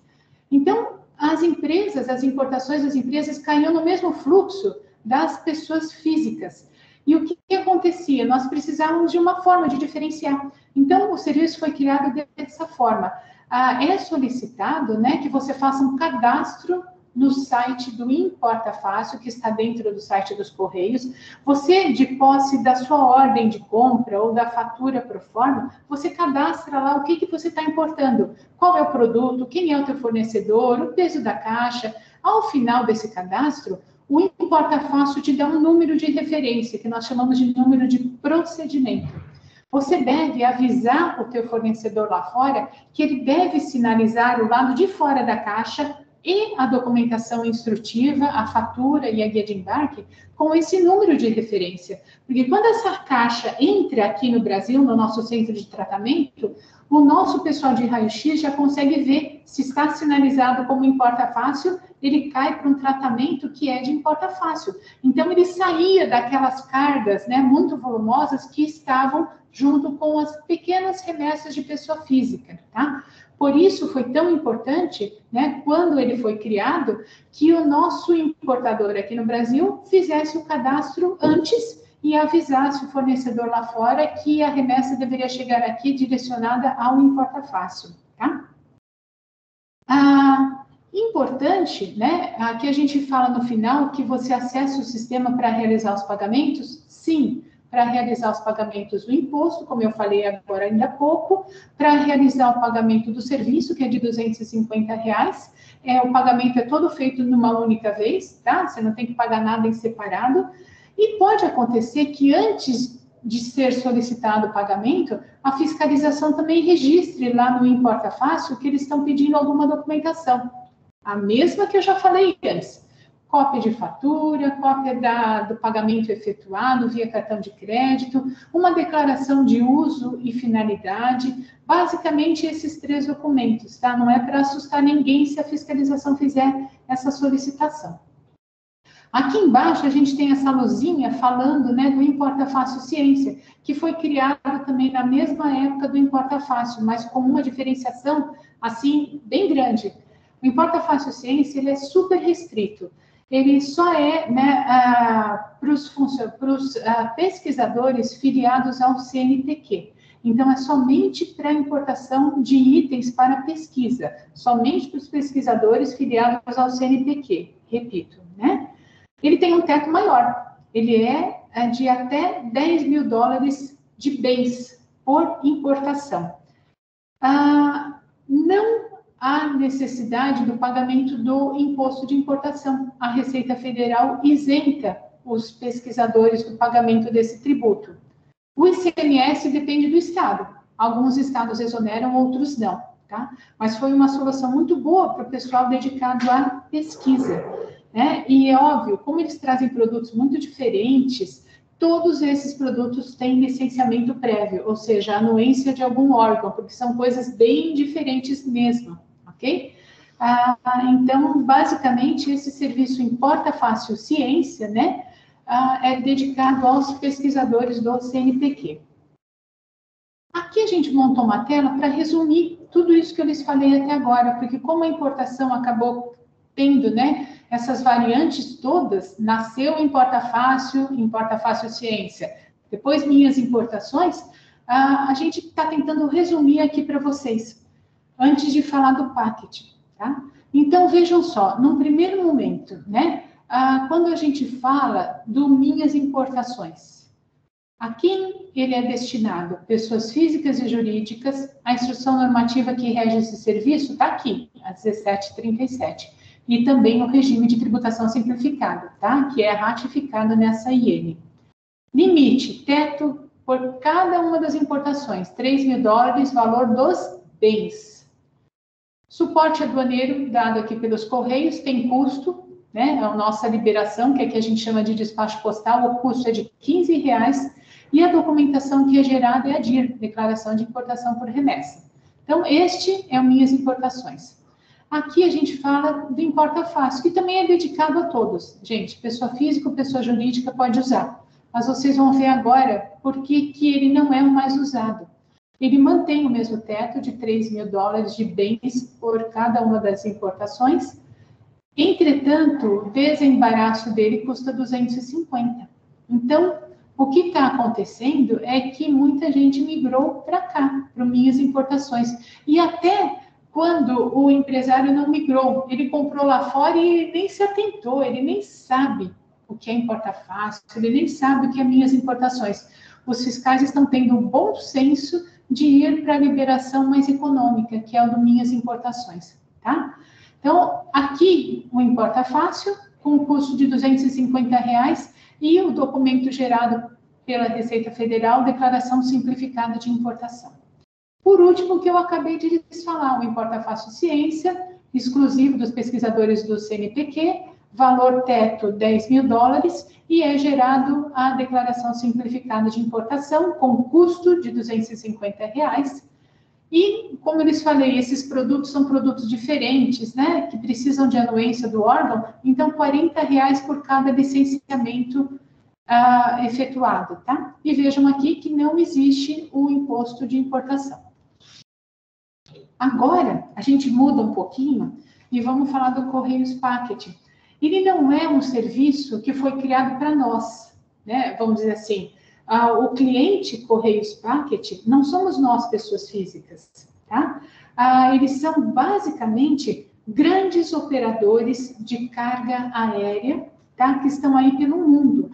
Então, as importações das empresas caíam no mesmo fluxo das pessoas físicas. E o que acontecia? Nós precisávamos de uma forma de diferenciar. Então, o serviço foi criado dessa forma. É solicitado, né, que você faça um cadastro no site do Importa Fácil, que está dentro do site dos Correios. Você, de posse da sua ordem de compra ou da fatura pro forma, você cadastra lá o que você está importando, qual é o produto, quem é o teu fornecedor, o peso da caixa. Ao final desse cadastro, o Importa Fácil te dá um número de referência, que nós chamamos de número de procedimento. Você deve avisar o teu fornecedor lá fora que ele deve sinalizar o lado de fora da caixa e a documentação instrutiva, a fatura e a guia de embarque com esse número de referência. Porque quando essa caixa entra aqui no Brasil, no nosso centro de tratamento, o nosso pessoal de raio-x já consegue ver se está sinalizado como Importa Fácil, ele cai para um tratamento que é de Importa Fácil. Então, ele saía daquelas cargas, né, muito volumosas que estavam junto com as pequenas remessas de pessoa física, tá? Por isso foi tão importante, né, quando ele foi criado, que o nosso importador aqui no Brasil fizesse o cadastro antes e avisasse o fornecedor lá fora que a remessa deveria chegar aqui direcionada ao Importa Fácil, tá? Importante, né, aqui a gente fala no final que você acessa o sistema para realizar os pagamentos? Sim, para realizar os pagamentos do imposto, como eu falei agora ainda há pouco, para realizar o pagamento do serviço, que é de R$250, o pagamento é todo feito numa única vez, tá? Você não tem que pagar nada em separado. E pode acontecer que antes de ser solicitado o pagamento, a fiscalização também registre lá no Importa Fácil que eles estão pedindo alguma documentação. A mesma que eu já falei antes. Cópia de fatura, cópia do pagamento efetuado via cartão de crédito, uma declaração de uso e finalidade, basicamente esses 3 documentos, tá? Não é para assustar ninguém se a fiscalização fizer essa solicitação. Aqui embaixo a gente tem essa luzinha falando, né, do Importa Fácil Ciência, que foi criado também na mesma época do Importa Fácil, mas com uma diferenciação, assim, bem grande. O Importa Fácil Ciência, ele é super restrito. Ele só é, né, para os pesquisadores filiados ao CNPq. Então, é somente para importação de itens para pesquisa, somente para os pesquisadores filiados ao CNPq, repito, né? Ele tem um teto maior, ele é de até $10.000 de bens por importação. Não há necessidade do pagamento do imposto de importação. A Receita Federal isenta os pesquisadores do pagamento desse tributo. O ICMS depende do estado. Alguns estados exoneram, outros não, tá? Mas foi uma solução muito boa para o pessoal dedicado à pesquisa, né? E é óbvio, como eles trazem produtos muito diferentes, todos esses produtos têm licenciamento prévio, ou seja, a anuência de algum órgão, porque são coisas bem diferentes mesmo, ok? Então, basicamente, esse serviço Importa Fácil Ciência, né, é dedicado aos pesquisadores do CNPq. Aqui a gente montou uma tela para resumir tudo isso que eu lhes falei até agora, porque como a importação acabou tendo, né, essas variantes todas, nasceu Importa Fácil Ciência, depois Minhas Importações, a gente está tentando resumir aqui para vocês, antes de falar do packaging, tá? Então, vejam só, num primeiro momento, né, quando a gente fala do Minhas Importações, a quem ele é destinado? Pessoas físicas e jurídicas. A instrução normativa que rege esse serviço está aqui, a 1737. E também o regime de tributação simplificado, tá? Que é ratificado nessa IN. Limite, teto por cada uma das importações, $3.000, valor dos bens. Suporte aduaneiro dado aqui pelos Correios tem custo, né? A nossa liberação, que aqui a gente chama de despacho postal, o custo é de R$15, e a documentação que é gerada é a DIR, Declaração de Importação por Remessa. Então, este é o Minhas Importações. Aqui a gente fala do Importa Fácil, que também é dedicado a todos. Gente, pessoa física ou pessoa jurídica pode usar. Mas vocês vão ver agora por que ele não é o mais usado. Ele mantém o mesmo teto de $3.000 de bens por cada uma das importações. Entretanto, o desembaraço dele custa R$250. Então, o que está acontecendo é que muita gente migrou para cá, para Minhas Importações. E até quando o empresário não migrou. Ele comprou lá fora e nem se atentou, ele nem sabe o que é importa fácil, ele nem sabe o que é minhas importações. Os fiscais estão tendo um bom senso de ir para a liberação mais econômica, que é o do minhas importações, tá? Então, aqui o importa fácil, com o custo de R$250, e o documento gerado pela Receita Federal, declaração simplificada de importação. Por último, o que eu acabei de lhes falar, o Importa Fácil Ciência, exclusivo dos pesquisadores do CNPq, valor teto $10.000, e é gerado a declaração simplificada de importação, com custo de R$250. E, como eu lhes falei, esses produtos são produtos diferentes, né, que precisam de anuência do órgão, então R$40 por cada licenciamento efetuado, tá? E vejam aqui que não existe o imposto de importação. Agora, a gente muda um pouquinho e vamos falar do Correios Packet. Ele não é um serviço que foi criado para nós, né? Vamos dizer assim, o cliente Correios Packet não somos nós, pessoas físicas, tá? Eles são basicamente grandes operadores de carga aérea, tá? Que estão aí pelo mundo.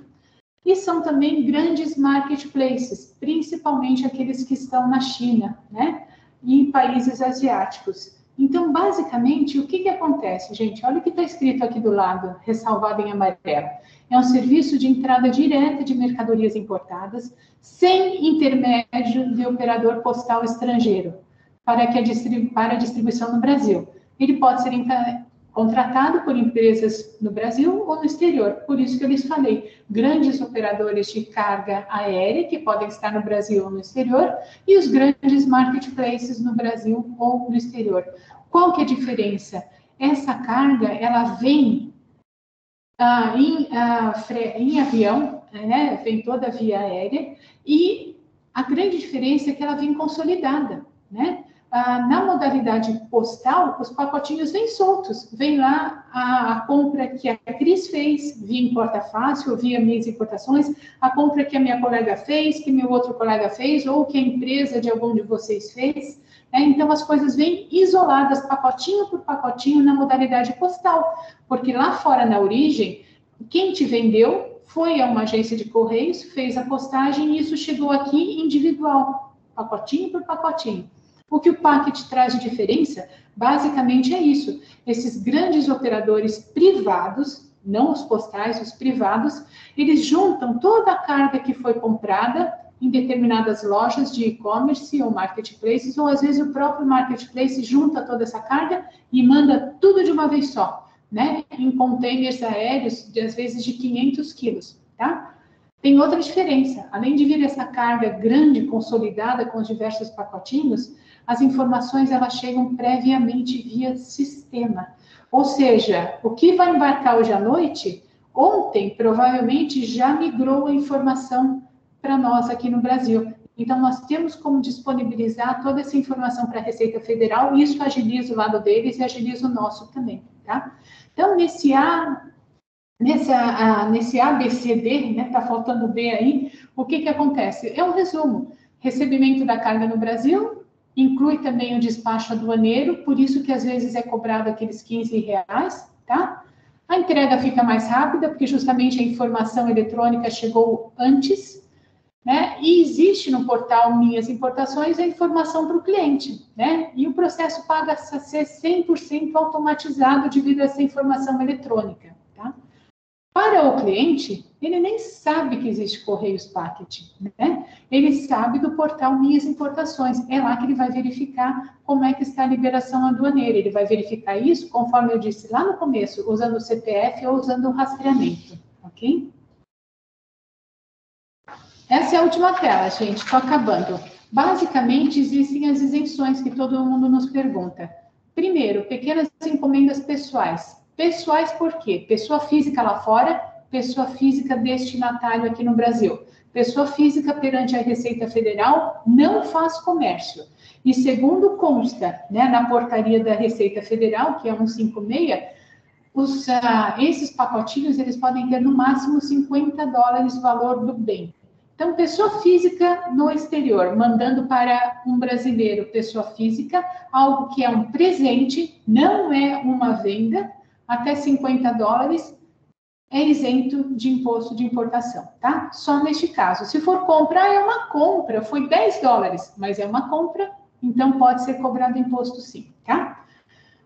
E são também grandes marketplaces, principalmente aqueles que estão na China, né? E em países asiáticos. Então, basicamente, o que acontece, gente? Olha o que está escrito aqui do lado, ressalvado em amarelo. É um serviço de entrada direta de mercadorias importadas, sem intermédio de operador postal estrangeiro, para a distribuição no Brasil. Ele pode ser contratado por empresas no Brasil ou no exterior. Por isso que eu lhes falei, grandes operadores de carga aérea, que podem estar no Brasil ou no exterior, e os grandes marketplaces no Brasil ou no exterior. Qual que é a diferença? Essa carga, ela vem em avião, né? Vem toda via aérea, e a grande diferença é que ela vem consolidada, né? Na modalidade postal, os pacotinhos vêm soltos. Vem lá a compra que a Cris fez via Importa Fácil, via minhas importações, a compra que a minha colega fez, que meu outro colega fez, ou que a empresa de algum de vocês fez. Então, as coisas vêm isoladas, pacotinho por pacotinho, na modalidade postal. Porque lá fora, na origem, quem te vendeu foi a uma agência de correios, fez a postagem e isso chegou aqui individual, pacotinho por pacotinho. O que o Packet traz de diferença, basicamente, é isso. Esses grandes operadores privados, não os postais, os privados, eles juntam toda a carga que foi comprada em determinadas lojas de e-commerce ou marketplaces, ou às vezes o próprio marketplace junta toda essa carga e manda tudo de uma vez só, né? Em containers aéreos, às vezes de 500 quilos, tá? Tem outra diferença. Além de vir essa carga grande, consolidada com os diversos pacotinhos, as informações elas chegam previamente via sistema. Ou seja, o que vai embarcar hoje à noite, ontem provavelmente já migrou a informação para nós aqui no Brasil. Então, nós temos como disponibilizar toda essa informação para a Receita Federal, e isso agiliza o lado deles e agiliza o nosso também, tá? Então, nesse ABCD, né, tá faltando B aí, o que acontece? É um resumo. Recebimento da carga no Brasil, inclui também o despacho aduaneiro, por isso que às vezes é cobrado aqueles R$15, tá? A entrega fica mais rápida, porque justamente a informação eletrônica chegou antes, né? E existe no portal Minhas Importações a informação para o cliente, né? E o processo passa a ser 100% automatizado devido a essa informação eletrônica, tá? Para o cliente, ele nem sabe que existe Correios Packet, né? Ele sabe do portal Minhas Importações. É lá que ele vai verificar como é que está a liberação aduaneira. Ele vai verificar isso, conforme eu disse lá no começo, usando o CPF ou usando o rastreamento, ok? Essa é a última tela, gente. Estou acabando. Basicamente, existem as isenções que todo mundo nos pergunta. Primeiro, pequenas encomendas pessoais. Pessoais por quê? Pessoa física lá fora, pessoa física destinatário aqui no Brasil. Pessoa física perante a Receita Federal não faz comércio. E segundo consta, né, na portaria da Receita Federal, que é 156, esses pacotinhos eles podem ter no máximo $50 o valor do bem. Então, pessoa física no exterior, mandando para um brasileiro, pessoa física, algo que é um presente, não é uma venda, até $50, é isento de imposto de importação, tá? Só neste caso. Se for comprar, é uma compra, foi $10, mas é uma compra, então pode ser cobrado imposto sim, tá?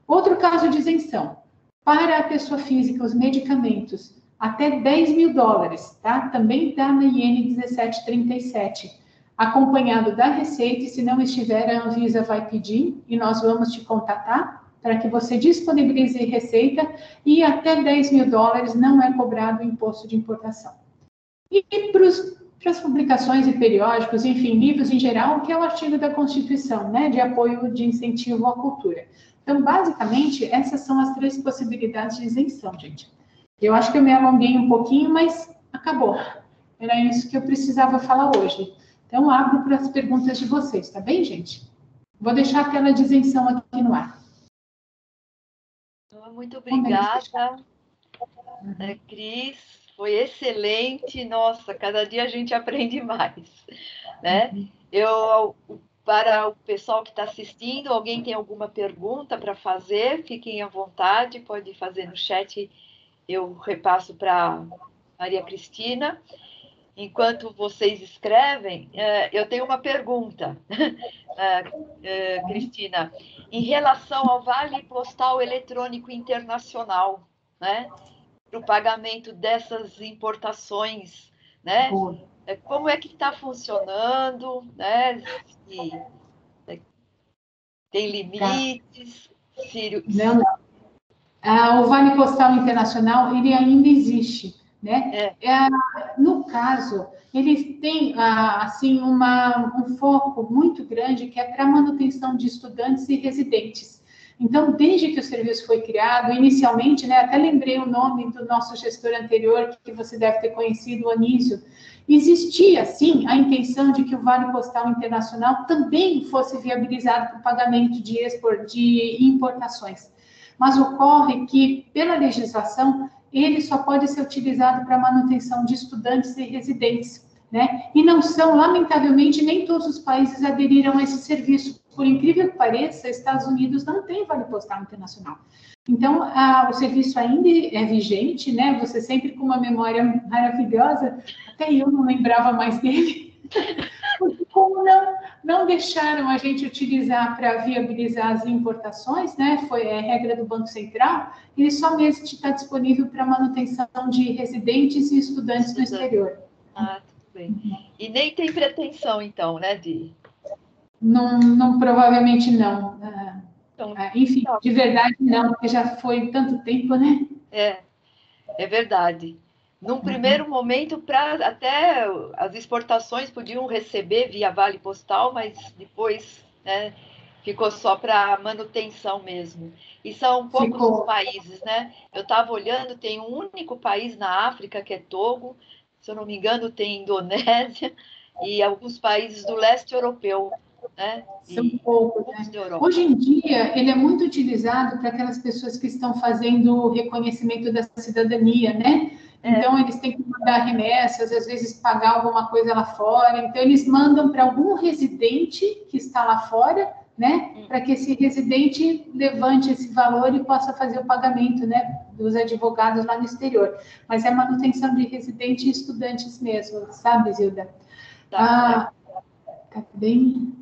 Outro caso de isenção. Para a pessoa física, os medicamentos, até $10 mil, tá? Também está na IN 1737, acompanhado da receita, e se não estiver, a Anvisa vai pedir, e nós vamos te contatar, para que você disponibilize receita, e até $10 mil não é cobrado o imposto de importação. E para as publicações e periódicos, enfim, livros em geral, que é o artigo da Constituição, né, de apoio de incentivo à cultura. Então, basicamente, essas são as 3 possibilidades de isenção, gente. Eu acho que eu me alonguei um pouquinho, mas acabou. Era isso que eu precisava falar hoje. Então, abro para as perguntas de vocês, tá bem, gente? Vou deixar a tela de isenção aqui no ar. Muito obrigada, Cris. Foi excelente. Nossa, cada dia a gente aprende mais, né? Para o pessoal que está assistindo, alguém tem alguma pergunta para fazer? Fiquem à vontade, pode fazer no chat. Eu repasso para Maria Cristina. Enquanto vocês escrevem, eu tenho uma pergunta, Cristina, em relação ao Vale Postal Eletrônico Internacional, né, para o pagamento dessas importações, né? Como é que está funcionando, né? Tem limites? Não. O Vale Postal Internacional, ele ainda existe, né? No caso, eles têm, assim, um foco muito grande que é para a manutenção de estudantes e residentes. Então, desde que o serviço foi criado, inicialmente, né, até lembrei o nome do nosso gestor anterior, que você deve ter conhecido, o Anísio, existia, sim, a intenção de que o Vale Postal Internacional também fosse viabilizado para o pagamento de importações. Mas ocorre que, pela legislação, ele só pode ser utilizado para manutenção de estudantes e residentes, né? E não são, lamentavelmente, nem todos os países aderiram a esse serviço. Por incrível que pareça, Estados Unidos não tem Vale Postal Internacional. Então, o serviço ainda é vigente, né? Você sempre com uma memória maravilhosa, até eu não lembrava mais dele. Porque como não deixaram a gente utilizar para viabilizar as importações, né? Foi a regra do Banco Central, ele só mesmo está disponível para manutenção de residentes e estudantes no exterior. Ah, tudo bem. E nem tem pretensão, então, né, Não, provavelmente não. Enfim, de verdade não, porque já foi tanto tempo, né? É verdade. Num primeiro momento, até as exportações podiam receber via Vale Postal, mas depois, né, ficou só para manutenção mesmo. E são poucos os países, né? Eu estava olhando, tem um único país na África, que é Togo, se eu não me engano, tem Indonésia e alguns países do leste europeu. Né? São poucos, né? Hoje em dia, ele é muito utilizado para aquelas pessoas que estão fazendo o reconhecimento da cidadania, né? Então, eles têm que mandar remessas, às vezes pagar alguma coisa lá fora. Então, eles mandam para algum residente que está lá fora, né? Para que esse residente levante esse valor e possa fazer o pagamento, né? Dos advogados lá no exterior. Mas é manutenção de residente e estudantes mesmo, sabe, Zilda? Tá bem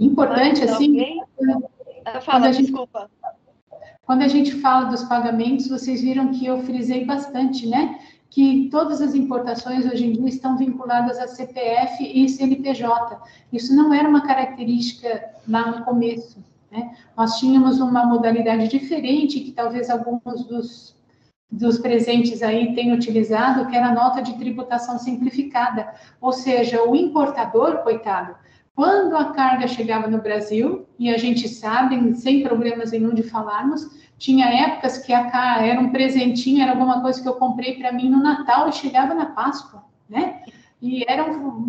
importante, assim. Desculpa. Quando a gente fala dos pagamentos, vocês viram que eu frisei bastante, né? Que todas as importações hoje em dia estão vinculadas a CPF e CNPJ. Isso não era uma característica lá no começo, né? Nós tínhamos uma modalidade diferente, que talvez alguns dos presentes aí tenham utilizado, que era a nota de tributação simplificada. Ou seja, o importador, coitado, quando a carga chegava no Brasil, e a gente sabe, sem problemas nenhum de falarmos, tinha épocas que era um presentinho, era alguma coisa que eu comprei para mim no Natal e chegava na Páscoa, né? E era o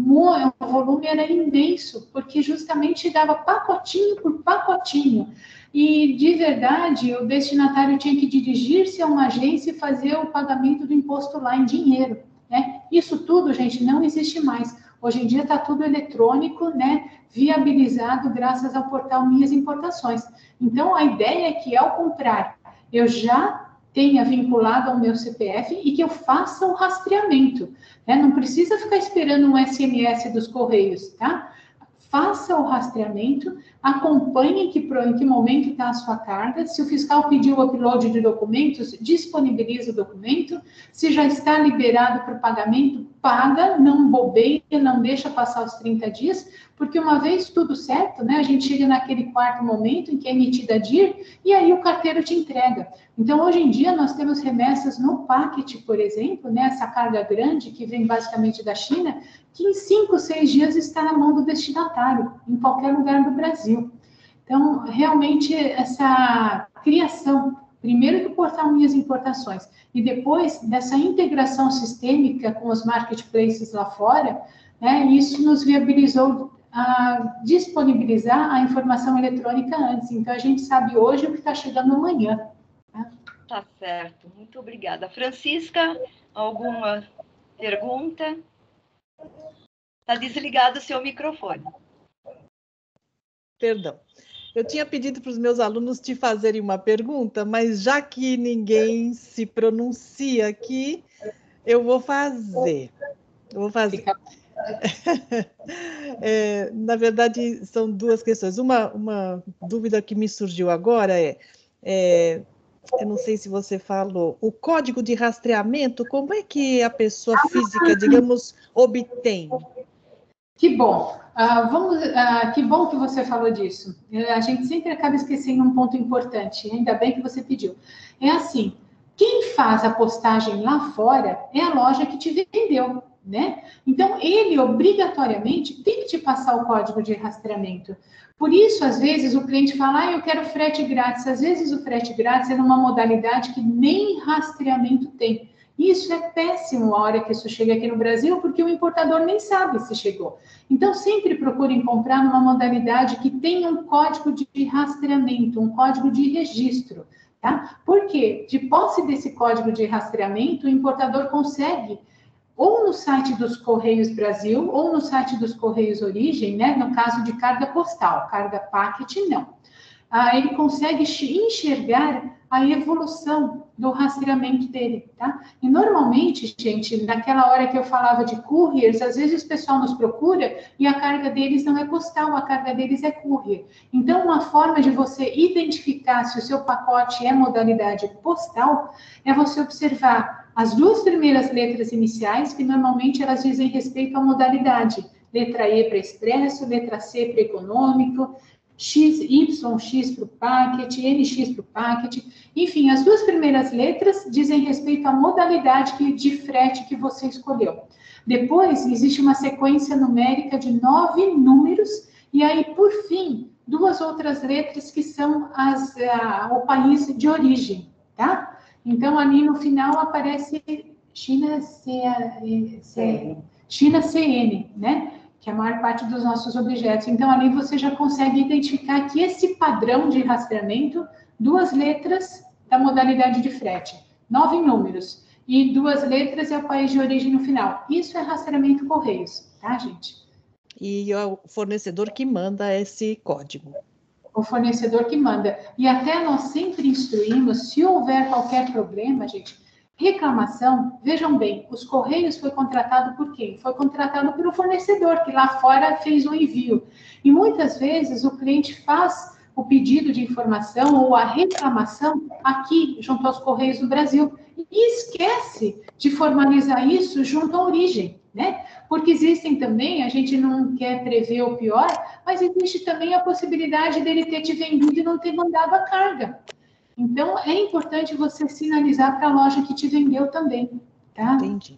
volume era imenso, porque justamente chegava pacotinho por pacotinho. E, de verdade, o destinatário tinha que dirigir-se a uma agência e fazer o pagamento do imposto lá em dinheiro. né? Isso tudo, gente, não existe mais. Hoje em dia está tudo eletrônico, né? Viabilizado graças ao portal Minhas Importações. Então, a ideia é que, ao comprar, eu já tenha vinculado ao meu CPF e que eu faça o rastreamento, né? Não precisa ficar esperando um SMS dos Correios, tá? Faça o rastreamento, acompanhe em que momento está a sua carga. Se o fiscal pediu o upload de documentos, disponibilize o documento. Se já está liberado para o pagamento, paga, não bobeia, não deixa passar os 30 dias, porque uma vez tudo certo, né, a gente chega naquele quarto momento em que é emitida a DIR e aí o carteiro te entrega. Então, hoje em dia, nós temos remessas no packet, por exemplo, né, essa carga grande que vem basicamente da China, que em 5, 6 dias está na mão do destinatário, em qualquer lugar do Brasil. Então, realmente, essa criação, primeiro do portal Minhas Importações, e depois dessa integração sistêmica com os marketplaces lá fora, né, isso nos viabilizou a disponibilizar a informação eletrônica antes. Então, a gente sabe hoje o que está chegando amanhã. Tá certo, muito obrigada. Francisca, alguma pergunta? Está desligado o seu microfone. Perdão. Eu tinha pedido para os meus alunos te fazerem uma pergunta, mas já que ninguém se pronuncia aqui, eu vou fazer. Na verdade, são duas questões. Uma dúvida que me surgiu agora eu não sei se você falou, o código de rastreamento, como é que a pessoa física, digamos, obtém? Que bom. Que bom que você falou disso. A gente sempre acaba esquecendo um ponto importante, ainda bem que você pediu. É assim, quem faz a postagem lá fora é a loja que te vendeu, né? Então, ele obrigatoriamente tem que te passar o código de rastreamento. Por isso, às vezes, o cliente fala, eu quero frete grátis. Às vezes, o frete grátis é numa modalidade que nem rastreamento tem. Isso é péssimo a hora que isso chega aqui no Brasil, porque o importador nem sabe se chegou. Então, sempre procurem comprar numa modalidade que tenha um código de rastreamento, um código de registro, tá? Porque, de posse desse código de rastreamento, o importador consegue, ou no site dos Correios Brasil, ou no site dos Correios Origem, né? No caso de carga postal, carga packet, não. Ele consegue enxergar a evolução do rastreamento dele, tá? E normalmente, gente, naquela hora que eu falava de couriers, às vezes o pessoal nos procura e a carga deles não é postal, a carga deles é courier. Então, uma forma de você identificar se o seu pacote é modalidade postal é você observar as duas primeiras letras iniciais, que normalmente elas dizem respeito à modalidade. Letra E para expresso, letra C para econômico, YX para o packet, NX para o packet, enfim, as duas primeiras letras dizem respeito à modalidade de frete que você escolheu. Depois, existe uma sequência numérica de 9 números, e aí, por fim, duas outras letras que são o país de origem, tá? Então, ali no final aparece China CN, né? Que é a maior parte dos nossos objetos. Então, ali você já consegue identificar que esse padrão de rastreamento, duas letras da modalidade de frete, 9 números, e duas letras é o país de origem no final. Isso é rastreamento Correios, tá, gente? E é o fornecedor que manda esse código. O fornecedor que manda. E até nós sempre instruímos, se houver qualquer problema, gente, reclamação, vejam bem, os Correios foi contratado por quem? Foi contratado pelo fornecedor, que lá fora fez o envio. E muitas vezes o cliente faz o pedido de informação ou a reclamação aqui, junto aos Correios do Brasil, e esquece de formalizar isso junto à origem, né? Porque existem também, a gente não quer prever o pior, mas existe também a possibilidade dele ter te vendido e não ter mandado a carga. Então, é importante você sinalizar para a loja que te vendeu também, tá? Entendi.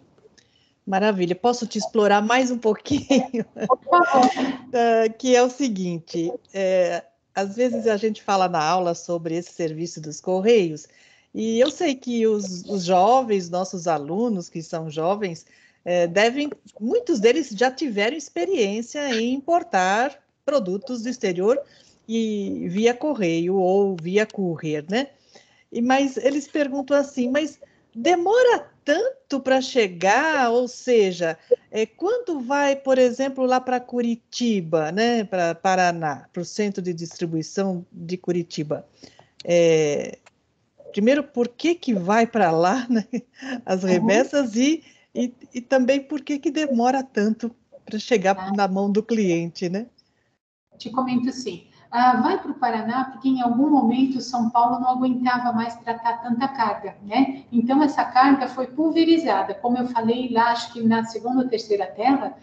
Maravilha. Posso te explorar mais um pouquinho? Por favor. Que é o seguinte, às vezes a gente fala na aula sobre esse serviço dos Correios, e eu sei que os jovens, nossos alunos que são jovens, muitos deles já tiveram experiência em importar produtos do exterior e via correio ou via courier, né? Mas eles perguntam assim, mas demora tanto para chegar, ou seja, quando vai, por exemplo, lá para Curitiba, né, para Paraná, para o centro de distribuição de Curitiba, primeiro, por que que vai para lá, né, as remessas e também por que que demora tanto para chegar na mão do cliente, né? Te comento assim, vai para o Paraná porque em algum momento São Paulo não aguentava mais tratar tanta carga, né? Então essa carga foi pulverizada, como eu falei lá, acho que na segunda ou terceira tela,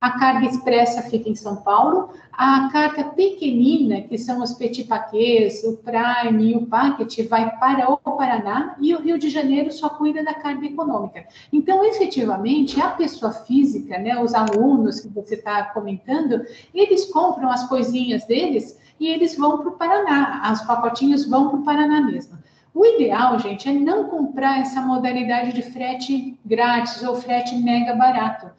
a carga expressa fica em São Paulo, a carga pequenina, que são os petit paquets, o Prime e o Packet, vai para o Paraná e o Rio de Janeiro só cuida da carga econômica. Então, efetivamente, a pessoa física, né, os alunos que você está comentando, eles compram as coisinhas deles e eles vão para o Paraná, os pacotinhos vão para o Paraná mesmo. O ideal, gente, é não comprar essa modalidade de frete grátis ou frete mega barato,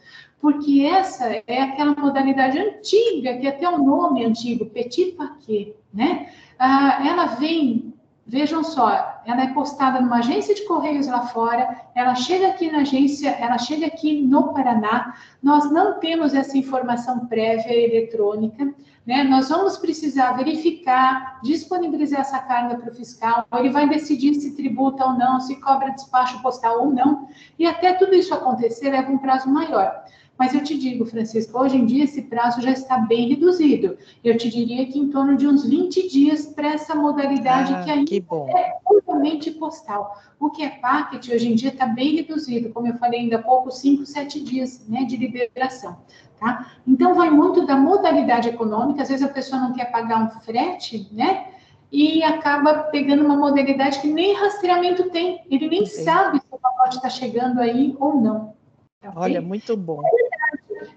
porque essa é aquela modalidade antiga, que até o nome é antigo, petit paquet, né? Ela vem, vejam só, ela é postada numa agência de correios lá fora, ela chega aqui na agência, ela chega aqui no Paraná, nós não temos essa informação prévia eletrônica, né? Nós vamos precisar verificar, disponibilizar essa carga para o fiscal, ele vai decidir se tributa ou não, se cobra despacho postal ou não, e até tudo isso acontecer leva um prazo maior. Mas eu te digo, Francisco, hoje em dia esse prazo já está bem reduzido. Eu te diria que em torno de uns 20 dias para essa modalidade que ainda é puramente postal. O que é packet hoje em dia está bem reduzido, como eu falei ainda há pouco, 5, 7 dias, né, de liberação. Tá? Então, vai muito da modalidade econômica. Às vezes a pessoa não quer pagar um frete, né? E acaba pegando uma modalidade que nem rastreamento tem. Ele nem sabe se o pacote está chegando aí ou não. Tá, olha, muito bom.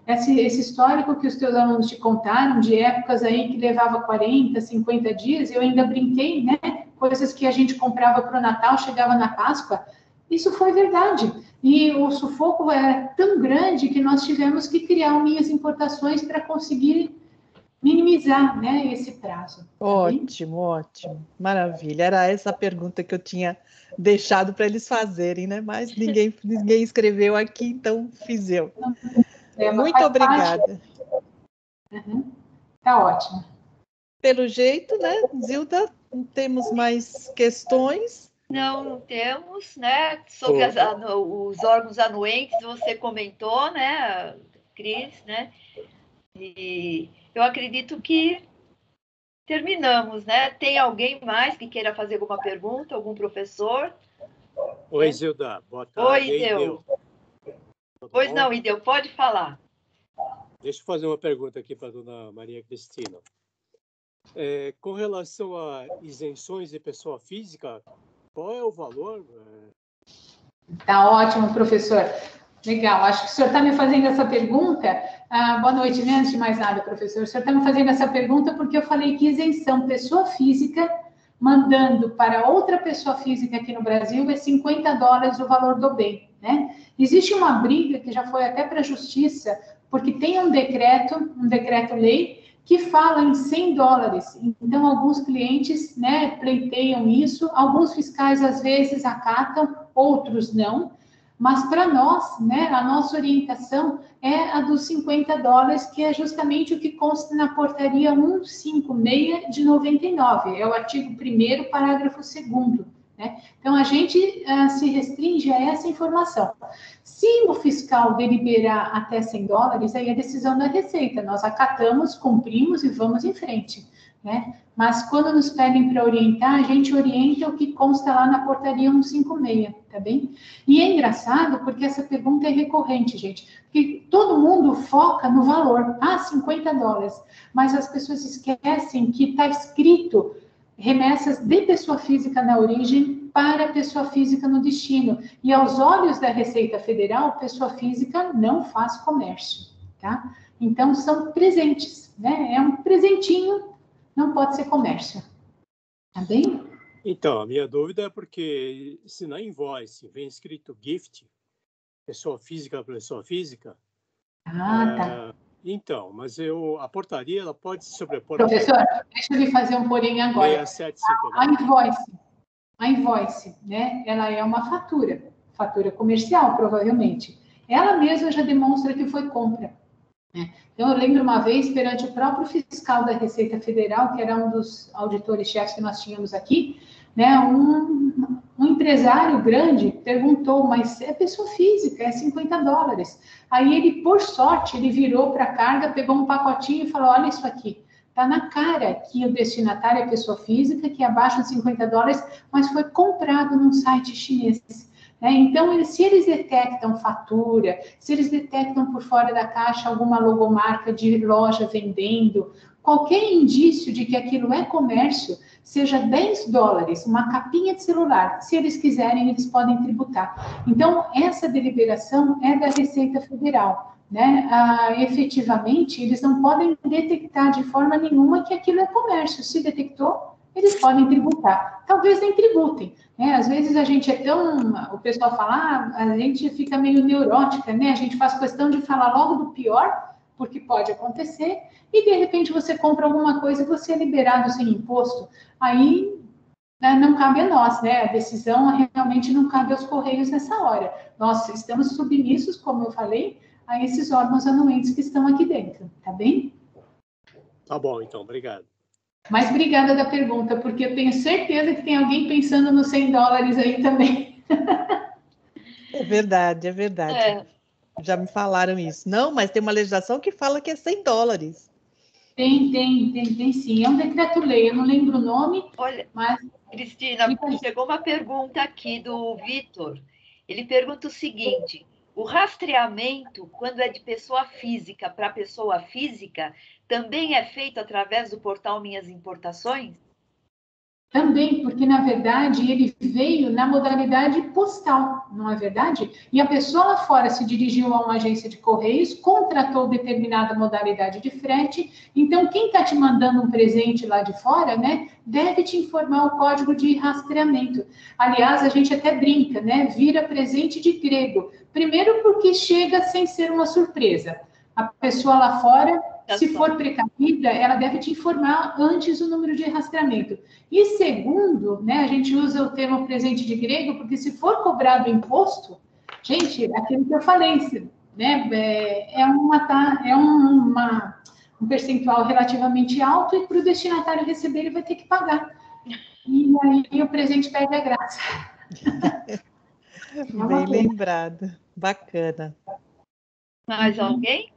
Esse histórico que os teus alunos te contaram, de épocas aí que levava 40, 50 dias, eu ainda brinquei, né? Coisas que a gente comprava para o Natal, chegava na Páscoa. Isso foi verdade. E o sufoco era tão grande que nós tivemos que criar minhas importações para conseguir minimizar, né, esse prazo. Ótimo, ótimo. Maravilha. Era essa a pergunta que eu tinha deixado para eles fazerem, né? Mas ninguém escreveu aqui, então fiz eu. Muito obrigada. Tá ótimo. Pelo jeito, né, Zilda, não temos mais questões. Não temos, né? Sobre os órgãos anuentes, você comentou, né, Cris, né? E eu acredito que terminamos, né? Tem alguém mais que queira fazer alguma pergunta? Algum professor? Oi, Zilda. Boa tarde. Oi, Ideu. Pois não, Ideu, pode falar. Deixa eu fazer uma pergunta aqui para a dona Maria Cristina. Com relação a isenções de pessoa física, qual é o valor? Tá ótimo, professor. Legal, acho que o senhor está me fazendo essa pergunta. Boa noite, né? Antes de mais nada, professor. O senhor está me fazendo essa pergunta porque eu falei que isenção pessoa física mandando para outra pessoa física aqui no Brasil é $50 o valor do bem, né? Existe uma briga que já foi até para a justiça, porque tem um decreto-lei, que fala em $100. Então, alguns clientes, né, pleiteiam isso, alguns fiscais às vezes acatam, outros não. Mas para nós, né, a nossa orientação é a dos $50, que é justamente o que consta na portaria 156 de 99, é o artigo 1º, parágrafo 2º. Né? Então, a gente se restringe a essa informação. Se o fiscal deliberar até $100, aí é decisão da Receita. Nós acatamos, cumprimos e vamos em frente. Né? Mas quando nos pedem para orientar, a gente orienta o que consta lá na portaria 156, tá bem? E é engraçado porque essa pergunta é recorrente, gente. Porque todo mundo foca no valor, $50. Mas as pessoas esquecem que está escrito remessas de pessoa física na origem para pessoa física no destino. E aos olhos da Receita Federal, pessoa física não faz comércio, tá? Então, são presentes, né? É um presentinho, não pode ser comércio. Tá bem? Então, a minha dúvida é porque se na invoice vem escrito gift, pessoa física para pessoa física... Tá. Então, mas a portaria ela pode se sobrepor... Professor, deixa eu lhe fazer um porém agora. 6759. A invoice, A invoice, né? Ela é uma fatura comercial, provavelmente. Ela mesma já demonstra que foi compra. Né? Então, eu lembro uma vez, perante o próprio fiscal da Receita Federal, que era um dos auditores-chefes que nós tínhamos aqui, né? Um empresário grande perguntou, mas é pessoa física, é $50. Aí ele, por sorte, ele virou para a carga, pegou um pacotinho e falou, olha isso aqui. Está na cara que o destinatário é pessoa física, que é abaixo de $50, mas foi comprado num site chinês. Então, se eles detectam fatura, se eles detectam por fora da caixa alguma logomarca de loja vendendo, qualquer indício de que aquilo é comércio, seja $10, uma capinha de celular, se eles quiserem, eles podem tributar. Então, essa deliberação é da Receita Federal. Efetivamente, eles não podem detectar de forma nenhuma que aquilo é comércio. Se detectou, eles podem tributar. Talvez nem tributem. Às vezes a gente é tão... O pessoal fala, a gente fica meio neurótica, né? A gente faz questão de falar logo do pior, porque pode acontecer, e de repente você compra alguma coisa e você é liberado sem imposto. Aí não cabe a nós, né? A decisão realmente não cabe aos Correios nessa hora. Nós estamos submissos, como eu falei, a esses órgãos anuentes que estão aqui dentro, tá bem? Tá bom, então, obrigado. Mas obrigada da pergunta, porque eu tenho certeza que tem alguém pensando nos $100 aí também. É verdade, é verdade. É. Já me falaram isso. Não, mas tem uma legislação que fala que é $100. Tem sim. É um decreto-lei, eu não lembro o nome. Olha, mas... Cristina, chegou uma pergunta aqui do Vitor. Ele pergunta o seguinte: o rastreamento, quando é de pessoa física para pessoa física, também é feito através do portal Minhas Importações? Também, porque, na verdade, ele veio na modalidade postal, não é verdade? E a pessoa lá fora se dirigiu a uma agência de correios, contratou determinada modalidade de frete, então quem está te mandando um presente lá de fora, né, deve te informar o código de rastreamento. Aliás, a gente até brinca, né, vira presente de grego. Primeiro porque chega sem ser uma surpresa. A pessoa lá fora, se for precavida, ela deve te informar antes o número de rastreamento. E segundo, né, a gente usa o termo presente de grego, porque se for cobrado imposto, gente, aquilo que eu falei, né, um percentual relativamente alto e para o destinatário receber ele vai ter que pagar. E aí o presente perde a graça. Bem lembrado. Bacana. Mais alguém?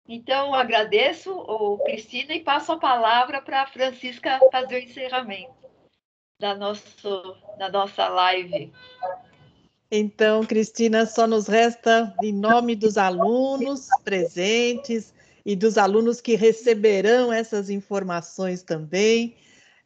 Então, agradeço, Cristina, e passo a palavra para a Francisca fazer o encerramento da nossa live. Então, Cristina, só nos resta, em nome dos alunos presentes e dos alunos que receberão essas informações também,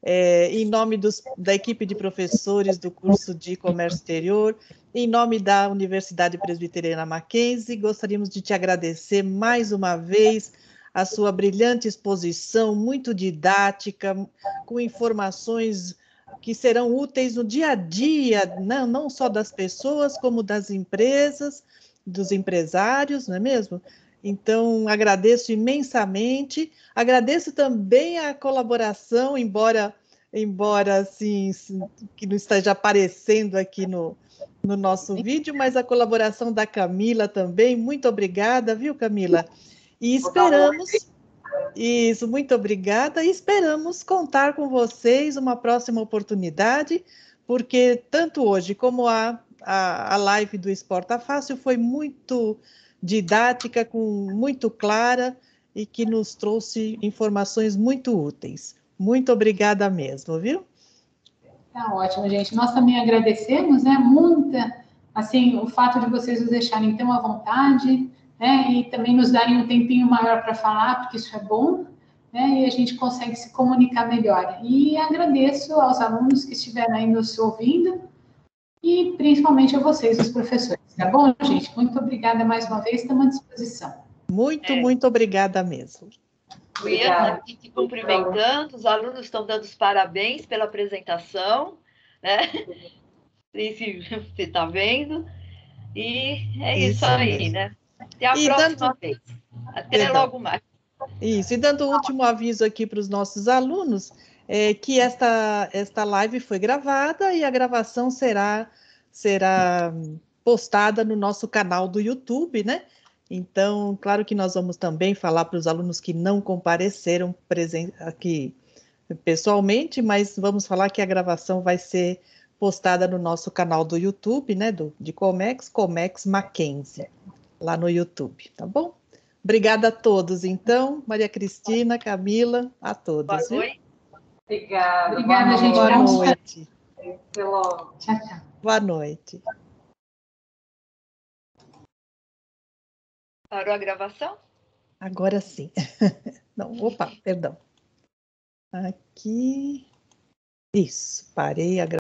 em nome da equipe de professores do curso de Comércio Exterior, em nome da Universidade Presbiteriana Mackenzie, gostaríamos de te agradecer mais uma vez a sua brilhante exposição, muito didática, com informações que serão úteis no dia a dia, não só das pessoas, como das empresas, dos empresários, não é mesmo? Então, agradeço imensamente, agradeço também a colaboração, embora assim, que não esteja aparecendo aqui no nosso vídeo, mas a colaboração da Camila também, muito obrigada, viu, Camila? E esperamos... Isso, muito obrigada, e esperamos contar com vocês uma próxima oportunidade, porque tanto hoje como a live do Exporta Fácil foi muito didática, muito clara, e que nos trouxe informações muito úteis. Muito obrigada mesmo, viu? Tá ótimo, gente. Nós também agradecemos, né? O fato de vocês nos deixarem tão à vontade, né? E também nos darem um tempinho maior para falar, porque isso é bom, né? E a gente consegue se comunicar melhor. E agradeço aos alunos que estiveram aí nos ouvindo e principalmente a vocês, os professores. Tá bom, gente? Muito obrigada mais uma vez, estamos à disposição. Muito obrigada mesmo. Obrigada. Aqui te cumprimentando, os alunos estão dando os parabéns pela apresentação, né? Você está vendo? E é isso aí, né? Até a próxima vez. Até logo mais. Isso, e dando o último aviso aqui para os nossos alunos, que esta live foi gravada e a gravação será postada no nosso canal do YouTube, né? Então, claro que nós vamos também falar para os alunos que não compareceram aqui pessoalmente, mas vamos falar que a gravação vai ser postada no nosso canal do YouTube, né? De Comex Mackenzie, lá no YouTube, tá bom? Obrigada a todos, então, Maria Cristina, Camila, a todos. Boa noite. Obrigada. Obrigada, gente. Boa noite. Até logo. Tchau, tchau. Boa noite. Parou a gravação? Agora sim. Não, opa, perdão. Aqui. Isso, parei a gravação.